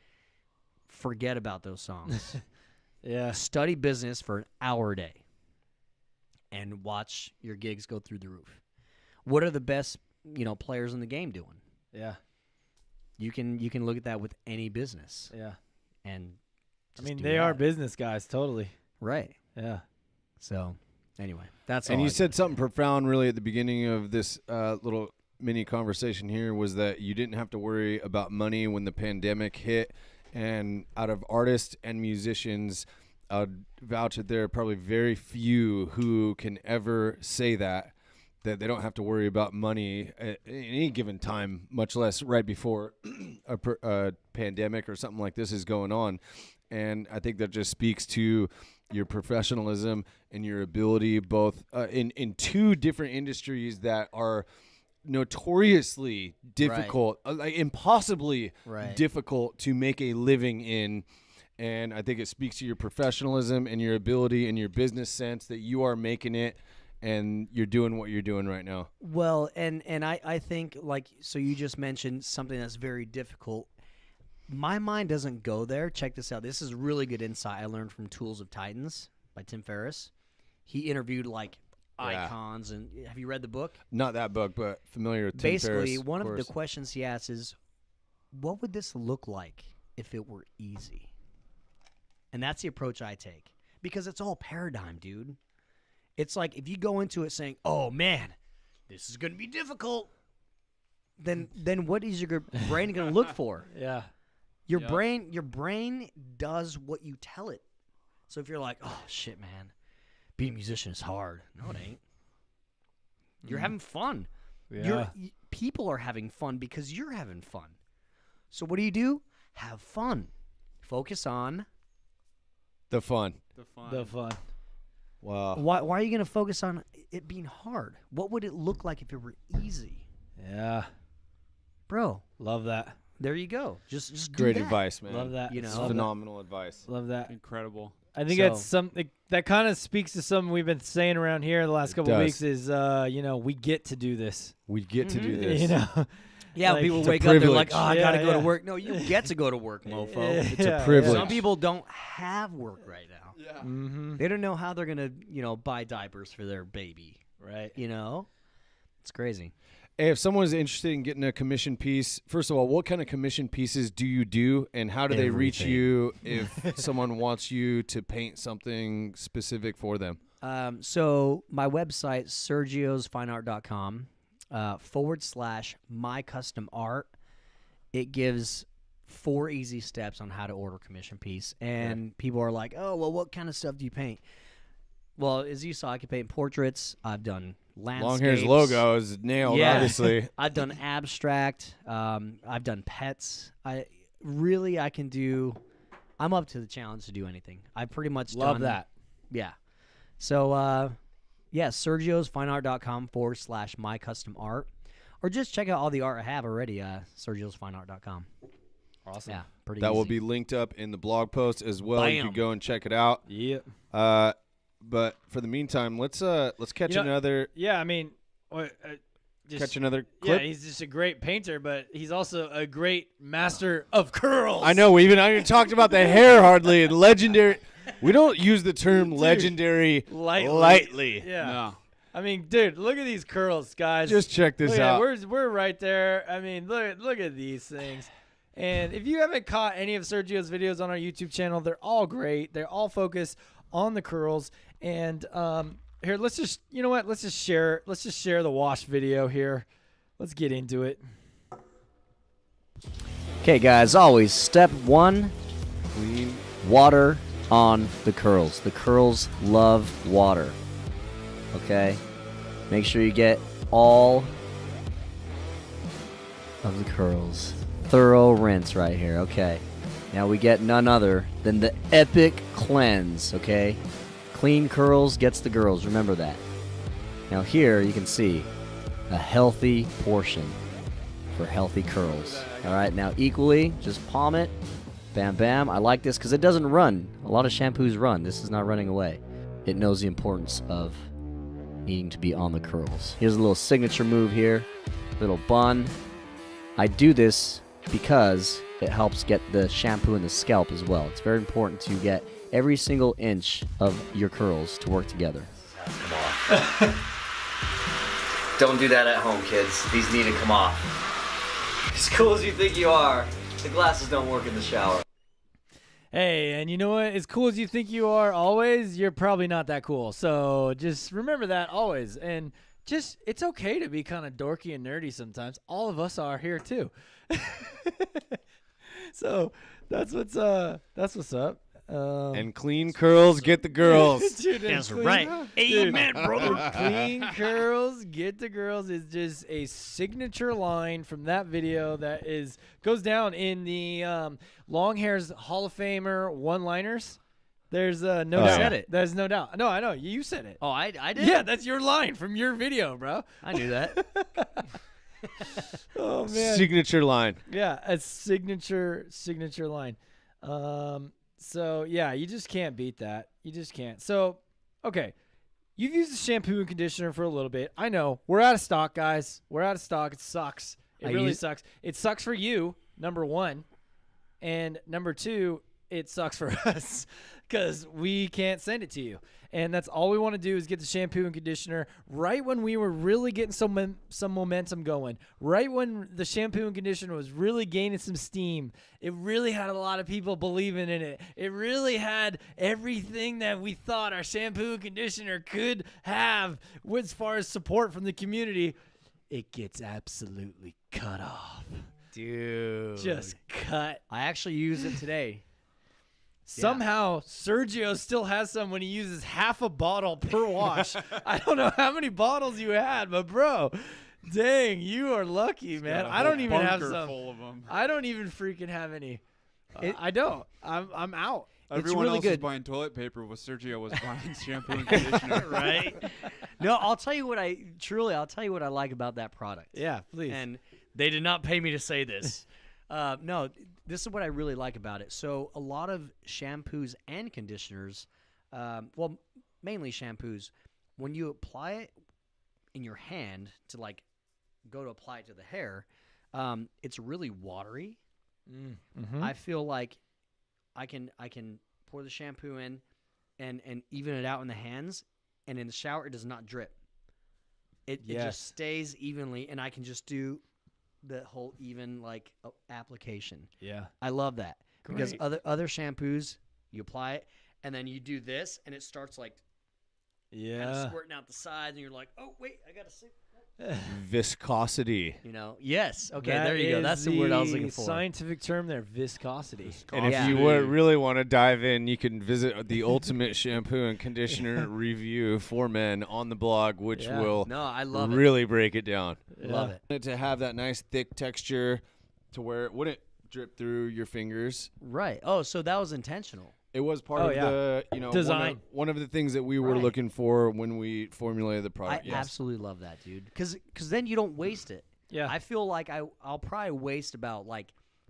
forget about those songs. Yeah. Study business for an hour a day and watch your gigs go through the roof. What are the best, you know, players in the game doing? Yeah. You can look at that with any business. Yeah. And I just mean, do they are that. business guys, totally. Right. Yeah. So, anyway, that's And all you I said something profound really at the beginning of this little mini conversation here was that you didn't have to worry about money when the pandemic hit. And out of artists and musicians, I'd vouch that there are probably very few who can ever say that they don't have to worry about money at any given time, much less right before a pandemic or something like this is going on. And I think that just speaks to your professionalism and your ability both in two different industries that are notoriously difficult, like impossibly Right. difficult to make a living in. And I think it speaks to your professionalism and your ability and your business sense that you are making it and you're doing what you're doing right now. Well, and I think, like, so you just mentioned something that's very difficult. My mind doesn't go there. Check this out. This is really good insight I learned from Tools of Titans by Tim Ferriss. He interviewed, like, Yeah. icons. And have you read the book? Not that book, but familiar with Tim Basically, Ferriss, one of the course. questions he asks is, what would this look like if it were easy? And that's the approach I take. Because it's all paradigm, dude. It's like if you go into it saying, oh, man, this is going to be difficult. then what is your brain going to look for? Yeah. Your brain does what you tell it. So if you're like, oh shit, man, being a musician is hard. No, it ain't. You're having fun. Yeah. People are having fun because you're having fun. So what do? Have fun. Focus on The fun. The fun. Wow. why are you going to focus on it being hard? What would it look like if it were easy? Yeah. Bro, Love that. there you go. Just do Great that. advice, man. Love that. You It's know? phenomenal advice. Love that. Incredible. I think So- that's something that kind of speaks to something we've been saying around here the last couple of does. weeks is, we get to do this. We get to do Mhm. this. You know? Yeah, Like, people it's a wake up, they're like, privilege. oh, I Yeah, got to go to yeah. work. No, you get to go to work, mofo. It's a privilege. Some people don't have work right now. Yeah. Mm-hmm. They don't know how they're going to, buy diapers for their baby. Right. It's crazy. Hey, if someone's interested in getting a commission piece, first of all, what kind of commission pieces do you do, and how do they reach Everything. you if someone wants you to paint something specific for them? So my website, sergiosfineart.com, /mycustomart. It gives 4 easy steps on how to order a commission piece. And people are like, oh, well, what kind of stuff do you paint? Well, as you saw, I can paint portraits. I've done landscapes. Longhairs logo is nailed, Yeah. obviously. I've done abstract. I've done pets. I can do. I'm up to the challenge to do anything. I've pretty much Love done that. Yeah. So sergiosfineart.com /mycustomart, or just check out all the art I have already. sergiosfineart.com. Awesome. Yeah, pretty. That will easy. be linked up in the blog post as well. You Bam. can go and check it out. Yep. But for the meantime, let's catch You know- another Yeah, I mean, just, catch another yeah, clip. he's just a great painter, but he's also a great master of curls. I know we even talked about the hair hardly and legendary. We don't use the term legendary lightly. Yeah. No. I mean, dude, look at these curls, guys. Just check this Look at out. it. We're right there. I mean, look at these things. And if you haven't caught any of Sergio's videos on our YouTube channel, they're all great. They're all focused on the curls. And here, let's just share the wash video here. Let's get into it. Okay, guys. Always step 1: Clean. water on the curls. The curls love water. Okay, make sure you get all of the curls. Thorough rinse right here. Okay, now we get none other than the epic cleanse. Okay, clean curls gets the girls. Remember that. Now here you can see a healthy portion for healthy curls. All right, now equally, just palm it. Bam, bam. I like this because it doesn't run. A lot of shampoos run. This is not running away. It knows the importance of needing to be on the curls. Here's a little signature move here. Little bun. I do this because it helps get the shampoo in the scalp as well. It's very important to get every single inch of your curls to work together. Don't do that at home, kids. These need to come off. As cool as you think you are, the glasses don't work in the shower. Hey, and you know what? As cool as you think you are always, you're probably not that cool. So just remember that always. And just, it's okay to be kind of dorky and nerdy sometimes. All of us are here too. So that's what's up. And clean curls get the girls. Dude, and That's clean- right. Dude, Amen, brother. Clean curls, get the girls is just a signature line from that video that goes down in the Longhairs Hall of Famer one-liners. There's no doubt. yeah. Said it. There's no doubt. No, I know. You said it. Oh, I did? Yeah, that's your line from your video, bro. I knew that. Oh, man. Signature line. Yeah, a signature line. So yeah, you just can't beat that. You just can't. So, okay, you've used the shampoo and conditioner for a little bit. I know we're out of stock, guys. We're out of stock. It sucks. It really sucks. It sucks for you, number one, and number two, it sucks for us because we can't send it to you. And that's all we want to do is get the shampoo and conditioner right when we were really getting some momentum going, right when the shampoo and conditioner was really gaining some steam. It really had a lot of people believing in it. It really had everything that we thought our shampoo and conditioner could have as far as support from the community. It gets absolutely cut off. Dude. Just cut. I actually used it today. Somehow, Sergio still has some when he uses half a bottle per wash. I don't know how many bottles you had, but bro, dang, you are lucky, man. I don't even have some. Full of them. I don't even freaking have any. I don't. I'm out. Everyone really else good. was buying toilet paper, while Sergio was buying shampoo and conditioner. Right? No, I'll tell you what I like about that product. Yeah, please. And they did not pay me to say this. No, this is what I really like about it. So a lot of shampoos and conditioners, well, mainly shampoos, when you apply it in your hand to like go to apply it to the hair, it's really watery. Mm-hmm. I feel like I can pour the shampoo in and even it out in the hands, and in the shower it does not drip. It just stays evenly, and I can just do the whole even like application. Yeah. I love that. Because Great. other shampoos, you apply it and then you do this and it starts like kind of squirting out the sides, and you're like, oh wait, I gotta see. Viscosity. You know, yes. Okay, That there you go. is That's the word I was looking for. Scientific term there, viscosity. And if you really want to dive in, you can visit the Ultimate Shampoo and Conditioner Review for Men on the blog, which will No, I love it. really break it down. Love it. To have that nice thick texture to where it wouldn't drip through your fingers. Right. Oh, so that was intentional. It was part of the design. One of the things that we were Right. looking for when we formulated the I product. absolutely love that, dude. Because then you don't waste it. Yeah. I feel like I'll probably waste about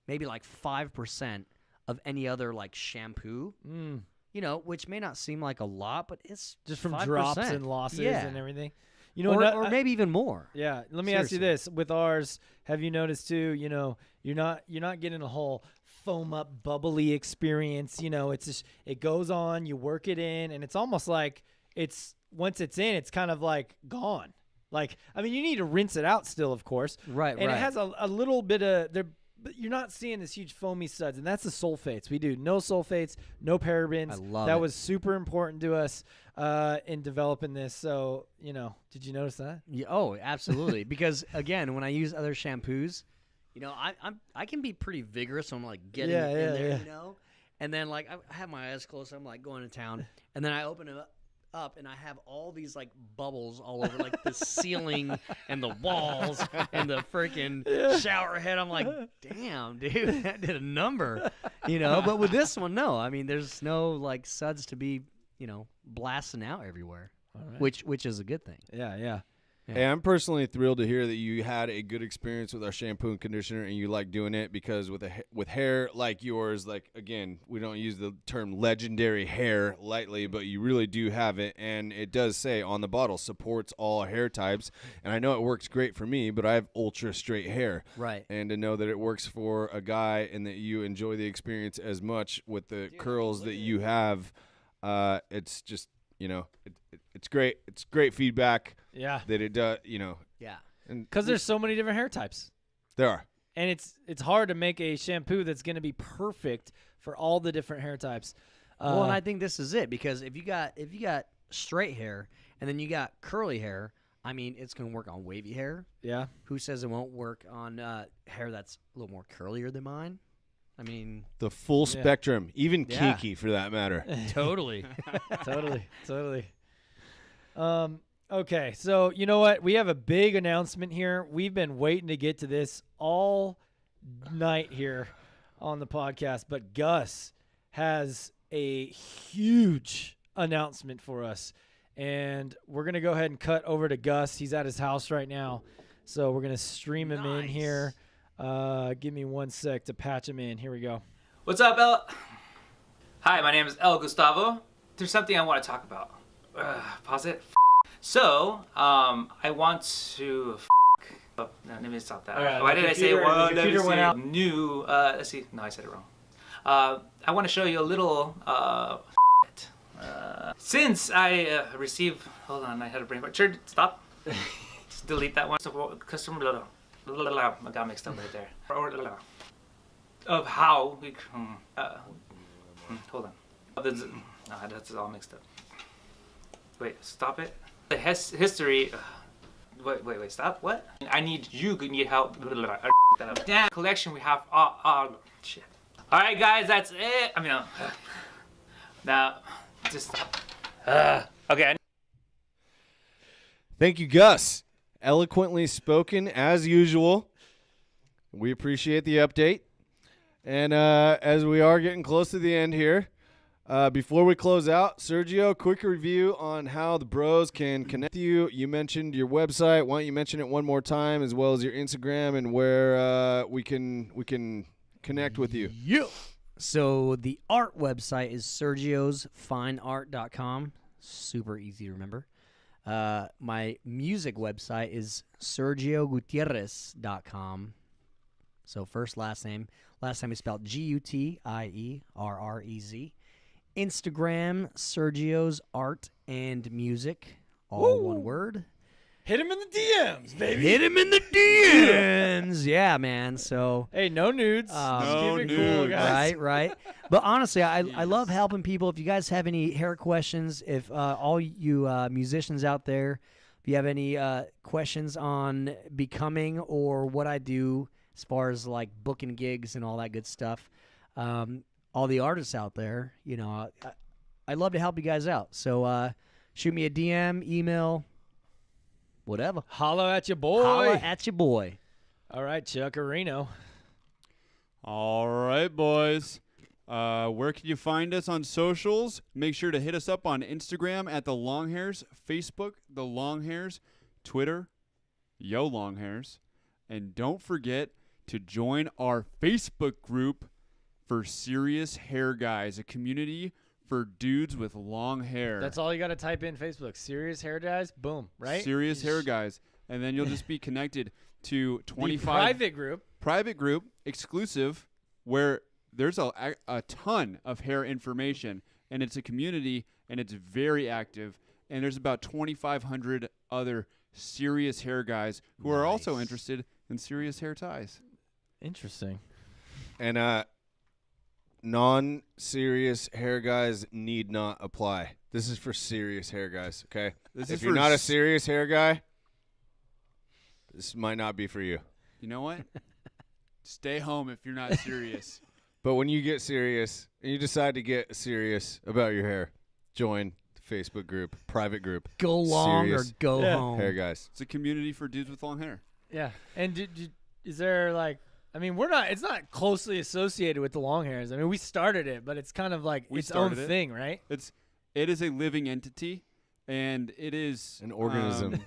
maybe 5% of any other like shampoo. You know, which may not seem like a lot, but it's Just from 5%. drops and losses Yeah. and everything. You know, or maybe even more. Yeah, let me ask you this: with ours, have you noticed too? You know, you're not getting a whole foam up, bubbly experience. You know, it's just it goes on. You work it in, and it's almost like once it's in, it's kind of like gone. Like, I mean, you need to rinse it out still, of course. Right. And it has a little bit of there. But you're not seeing this huge foamy suds, and that's the sulfates. We do no sulfates, no parabens. I love that it. was super important to us in developing this. So, you know, did you notice that? Yeah, oh, absolutely. Because again, when I use other shampoos, you know, I can be pretty vigorous. So I'm like getting in there, you know. And then like I have my eyes closed. I'm like going to town, and then I open it up and I have all these like bubbles all over like the ceiling and the walls and the freaking shower head. I'm like, damn, dude, that did a number, you know. But with this one, no. I mean, there's no like suds to be, you know, blasting out everywhere, which is a good thing. Yeah, yeah. Hey, I'm personally thrilled to hear that you had a good experience with our shampoo and conditioner, and you like doing it because with hair like yours, like again, we don't use the term legendary hair lightly, but you really do have it, and it does say on the bottle supports all hair types. And I know it works great for me, but I have ultra straight hair, Right. and to know that it works for a guy and that you enjoy the experience as much with the curls that you have, it's just, you know, it's great. It's great feedback. Yeah. That it does, you know. Yeah. And Because there's so many different hair types. there are. And it's hard to make a shampoo that's going to be perfect for all the different hair types. Well, and I think this is it, because if you got straight hair and then you got curly hair, I mean, it's going to work on wavy hair. Yeah. Who says it won't work on hair that's a little more curlier than mine? I mean, The full spectrum, even Yeah. kinky for that matter. totally. Totally. Okay, so you know what? We have a big announcement here. We've been waiting to get to this all night here on the podcast, but Gus has a huge announcement for us. And we're going to go ahead and cut over to Gus. He's at his house right now. So we're going to stream him in here. Give me 1 sec to patch him in. Here we go. What's up, El? Hi, my name is El Gustavo. There's something I want to talk about. Pause it. So, I want to. Oh, no, let me stop that. Right, Why did I say one? Let me computer went see. out. New. Let's see. No, I said it wrong. I want to show you a little. Since I received. Hold on, I had a brain fart. Sure, stop. Just delete that one. So, customer. I got mixed up right there. Of how we. Hold on. That's all mixed up. Wait, stop it. The history. Wait, stop. What? I need you. Need help. Damn collection we have. Shit. All right, guys, that's it. I mean, now, just stop. Okay. Thank you, Gus. Eloquently spoken as usual. We appreciate the update. And as we are getting close to the end here, before we close out, Sergio, quick review on how the bros can connect with you. You mentioned your website. Why don't you mention it one more time, as well as your Instagram and where we can connect with you. Yeah. So the art website is sergiosfineart.com. Super easy to remember. My music website is sergiogutierrez.com. So first, last name. Last time is spelled Gutierrez. Instagram, Sergio's Art and Music. All one word. Hit him in the DMs, baby. Hit him in the DMs. Yeah, man. So Hey, no nudes. Just No keep it cool, nudes. guys. right. But honestly, I love helping people. If you guys have any hair questions, if all you musicians out there, if you have any questions on becoming or what I do as far as like booking gigs and all that good stuff, all the artists out there, you know, I love to help you guys out. So shoot me a DM, email, whatever. Holla at your boy. Holla at your boy. All right, Chuckarino. All right, boys. Where can you find us on socials? Make sure to hit us up on Instagram at The Longhairs, Facebook, The Longhairs, Twitter, Yo Longhairs. And don't forget to join our Facebook group for Serious Hair Guys, a community for dudes with long hair. That's all you got to type in Facebook. Serious hair guys. Boom. Right? Serious Hair Guys. And then you'll just be connected to 25 private group. exclusive, where there's a ton of hair information, and it's a community, and it's very active, and there's about 2,500 other serious hair guys who are also interested in serious hair ties. Interesting. And non-serious hair guys need not apply. This is for serious hair guys, okay? If you're not a serious hair guy, this might not be for you. You know what? Stay home if you're not serious. But when you get serious and you decide to get serious about your hair, join the Facebook group, private group. Go long or Serious go Yeah. home. Hair guys. It's a community for dudes with long hair. Yeah. And is there like, I mean, it's not closely associated with the long hairs. I mean, we started it, but it's kind of like We its own started it. thing, right? It is a living entity, and it is An organism.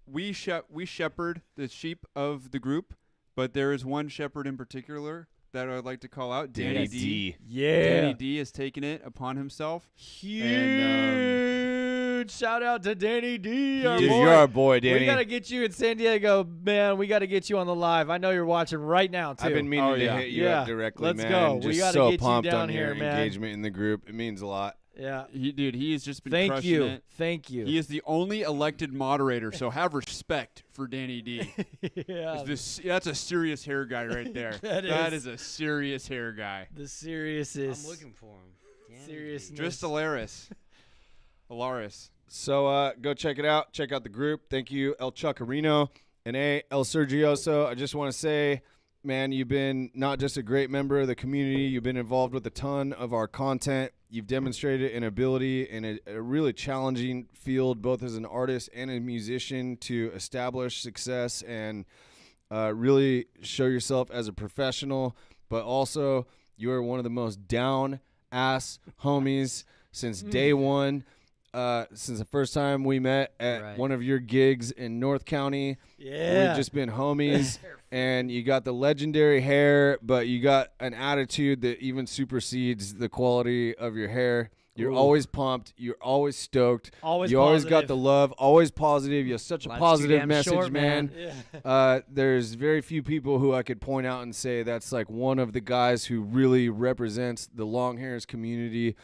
We shepherd the sheep of the group, but there is one shepherd in particular that I'd like to call out. Danny D. Yeah. Danny D has taken it upon himself. Huge shout out to Danny D. Our Dude, boy. you're our boy, Danny. We got to get you in San Diego, man. We got to get you on the live. I know you're watching right now, too. I've been meaning to yeah. hit you Yeah. up directly, Let's man. go. Just We gotta so get you pumped down on your here, man. engagement in the group. It means a lot. Yeah. He has just been Thank crushing you. it. Thank you. He is the only elected moderator, so have respect for Danny D. Yeah. That's a serious hair guy right there. That is a serious hair guy. The serious is I'm looking for him. seriousness. Just Alaris. So go check it out. Check out the group. Thank you, El Chuckarino and El Sergioso. I just want to say, man, you've been not just a great member of the community, you've been involved with a ton of our content. You've demonstrated an ability in a really challenging field, both as an artist and a musician, to establish success and really show yourself as a professional. But also, you are one of the most down-ass homies since day one. Since the first time we met at one of your gigs in North County. Yeah. We've just been homies. And you got the legendary hair, but you got an attitude that even supersedes the quality of your hair. You're always pumped. You're always stoked. Always you always got positive. the love. Always positive. You have such a Life's positive too damn message, short, man. Yeah. There's very few people who I could point out and say that's like one of the guys who really represents the Longhairs community,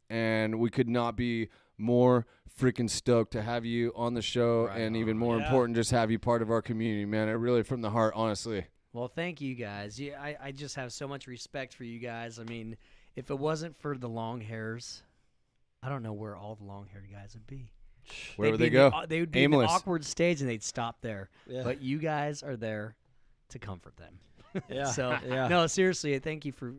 and we could not be more freaking stoked to have you on the show, and even more important, just have you part of our community, man. It really, from the heart, honestly. Well, thank you guys. Yeah, I just have so much respect for you guys. I mean, if it wasn't for the long hairs, I don't know where all the long haired guys would be. Where would They'd they be in go? the- They would be in Aimless. the awkward stage and they'd stop there. Yeah. But you guys are there to comfort them. Yeah. So Yeah. no, seriously, thank you for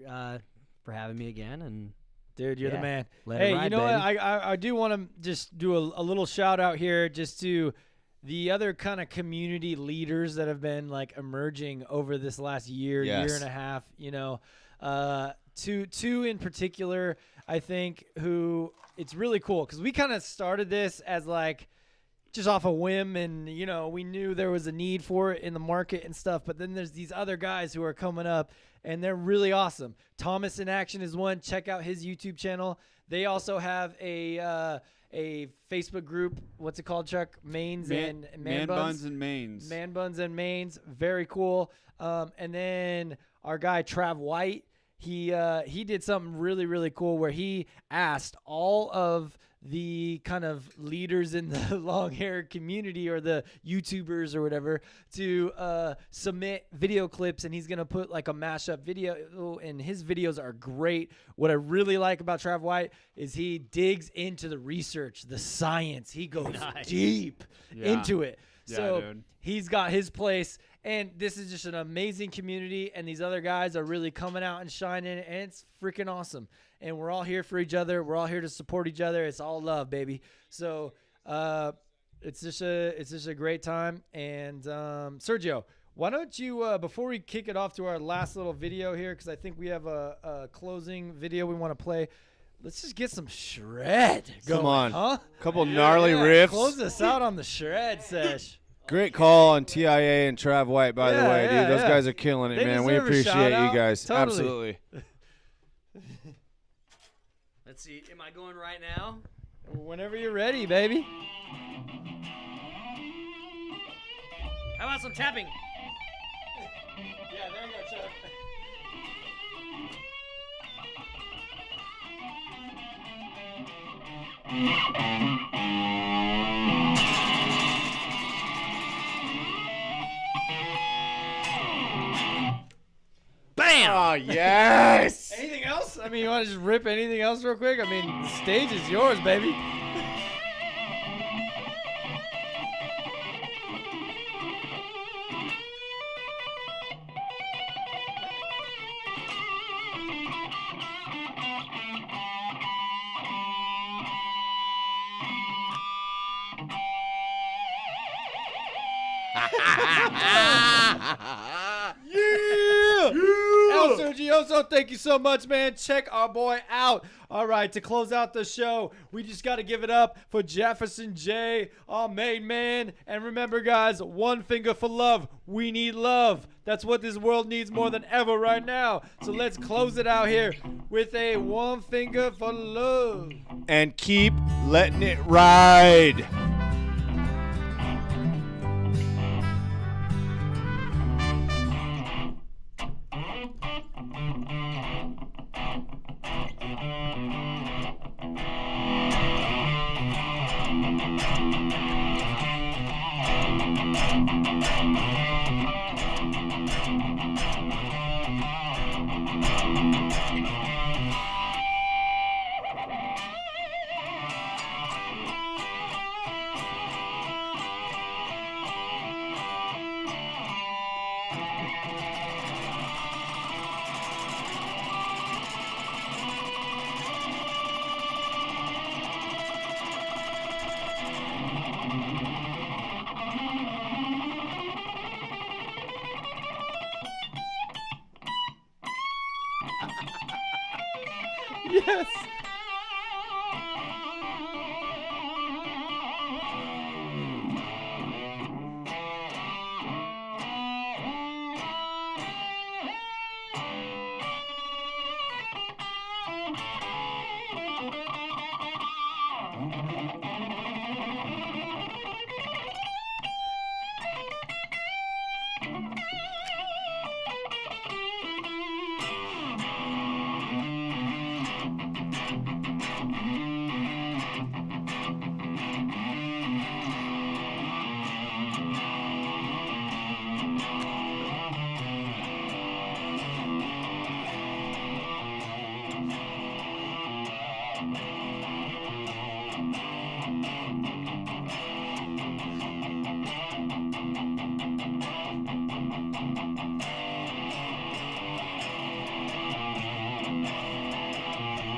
having me again. And Dude, you're the Yeah. man. Let it Hey, ride, you know what? baby. I do want to just do a little shout out here just to the other kind of community leaders that have been like emerging over this last year, Yes. year and a half, you know, two in particular, I think, who it's really cool because we kind of started this as like just off a whim and, you know, we knew there was a need for it in the market and stuff. But then there's these other guys who are coming up and they're really awesome. Thomas in Action is one. Check out his YouTube channel. They also have a Facebook group. What's it called, Chuck? Man Buns and Mains. Man Buns and Mains. Very cool. And then our guy Trav White, he did something really, really cool where he asked all of the kind of leaders in the long hair community or the YouTubers or whatever to submit video clips, and he's going to put like a mashup video, and his videos are great. What I really like about Trav White is he digs into the research, the science. He goes deep into it. Yeah, So dude. he's got his place, and this is just an amazing community, and these other guys are really coming out and shining, and it's freaking awesome. And we're all here for each other. We're all here to support each other. It's all love, baby. So it's just a great time. And Sergio, why don't you before we kick it off to our last little video here, because I think we have a closing video we want to play. Let's just get some shred going, Come on. huh? Couple gnarly riffs. Close us out on the shred sesh. Great call on TIA and Trav White, by the Yeah, way, yeah, dude. Those yeah. guys are killing it, They man. We deserve a appreciate shout-out. you guys. Totally. Absolutely. let's see, am I going right now? Whenever you're ready, baby. How about some tapping? Yeah, there you go, Chuck. Bam! Oh, yes. Anything else? I mean, you want to just rip anything else real quick? I mean, the stage is yours, baby. El Sergioso, thank you so much, man. Check our boy out. All right, to close out the show, we just got to give it up for Jefferson J, our main man. And remember, guys, one finger for love. We need love. That's what this world needs more than ever right now. So let's close it out here with a one finger for love. And keep letting it ride. Yes.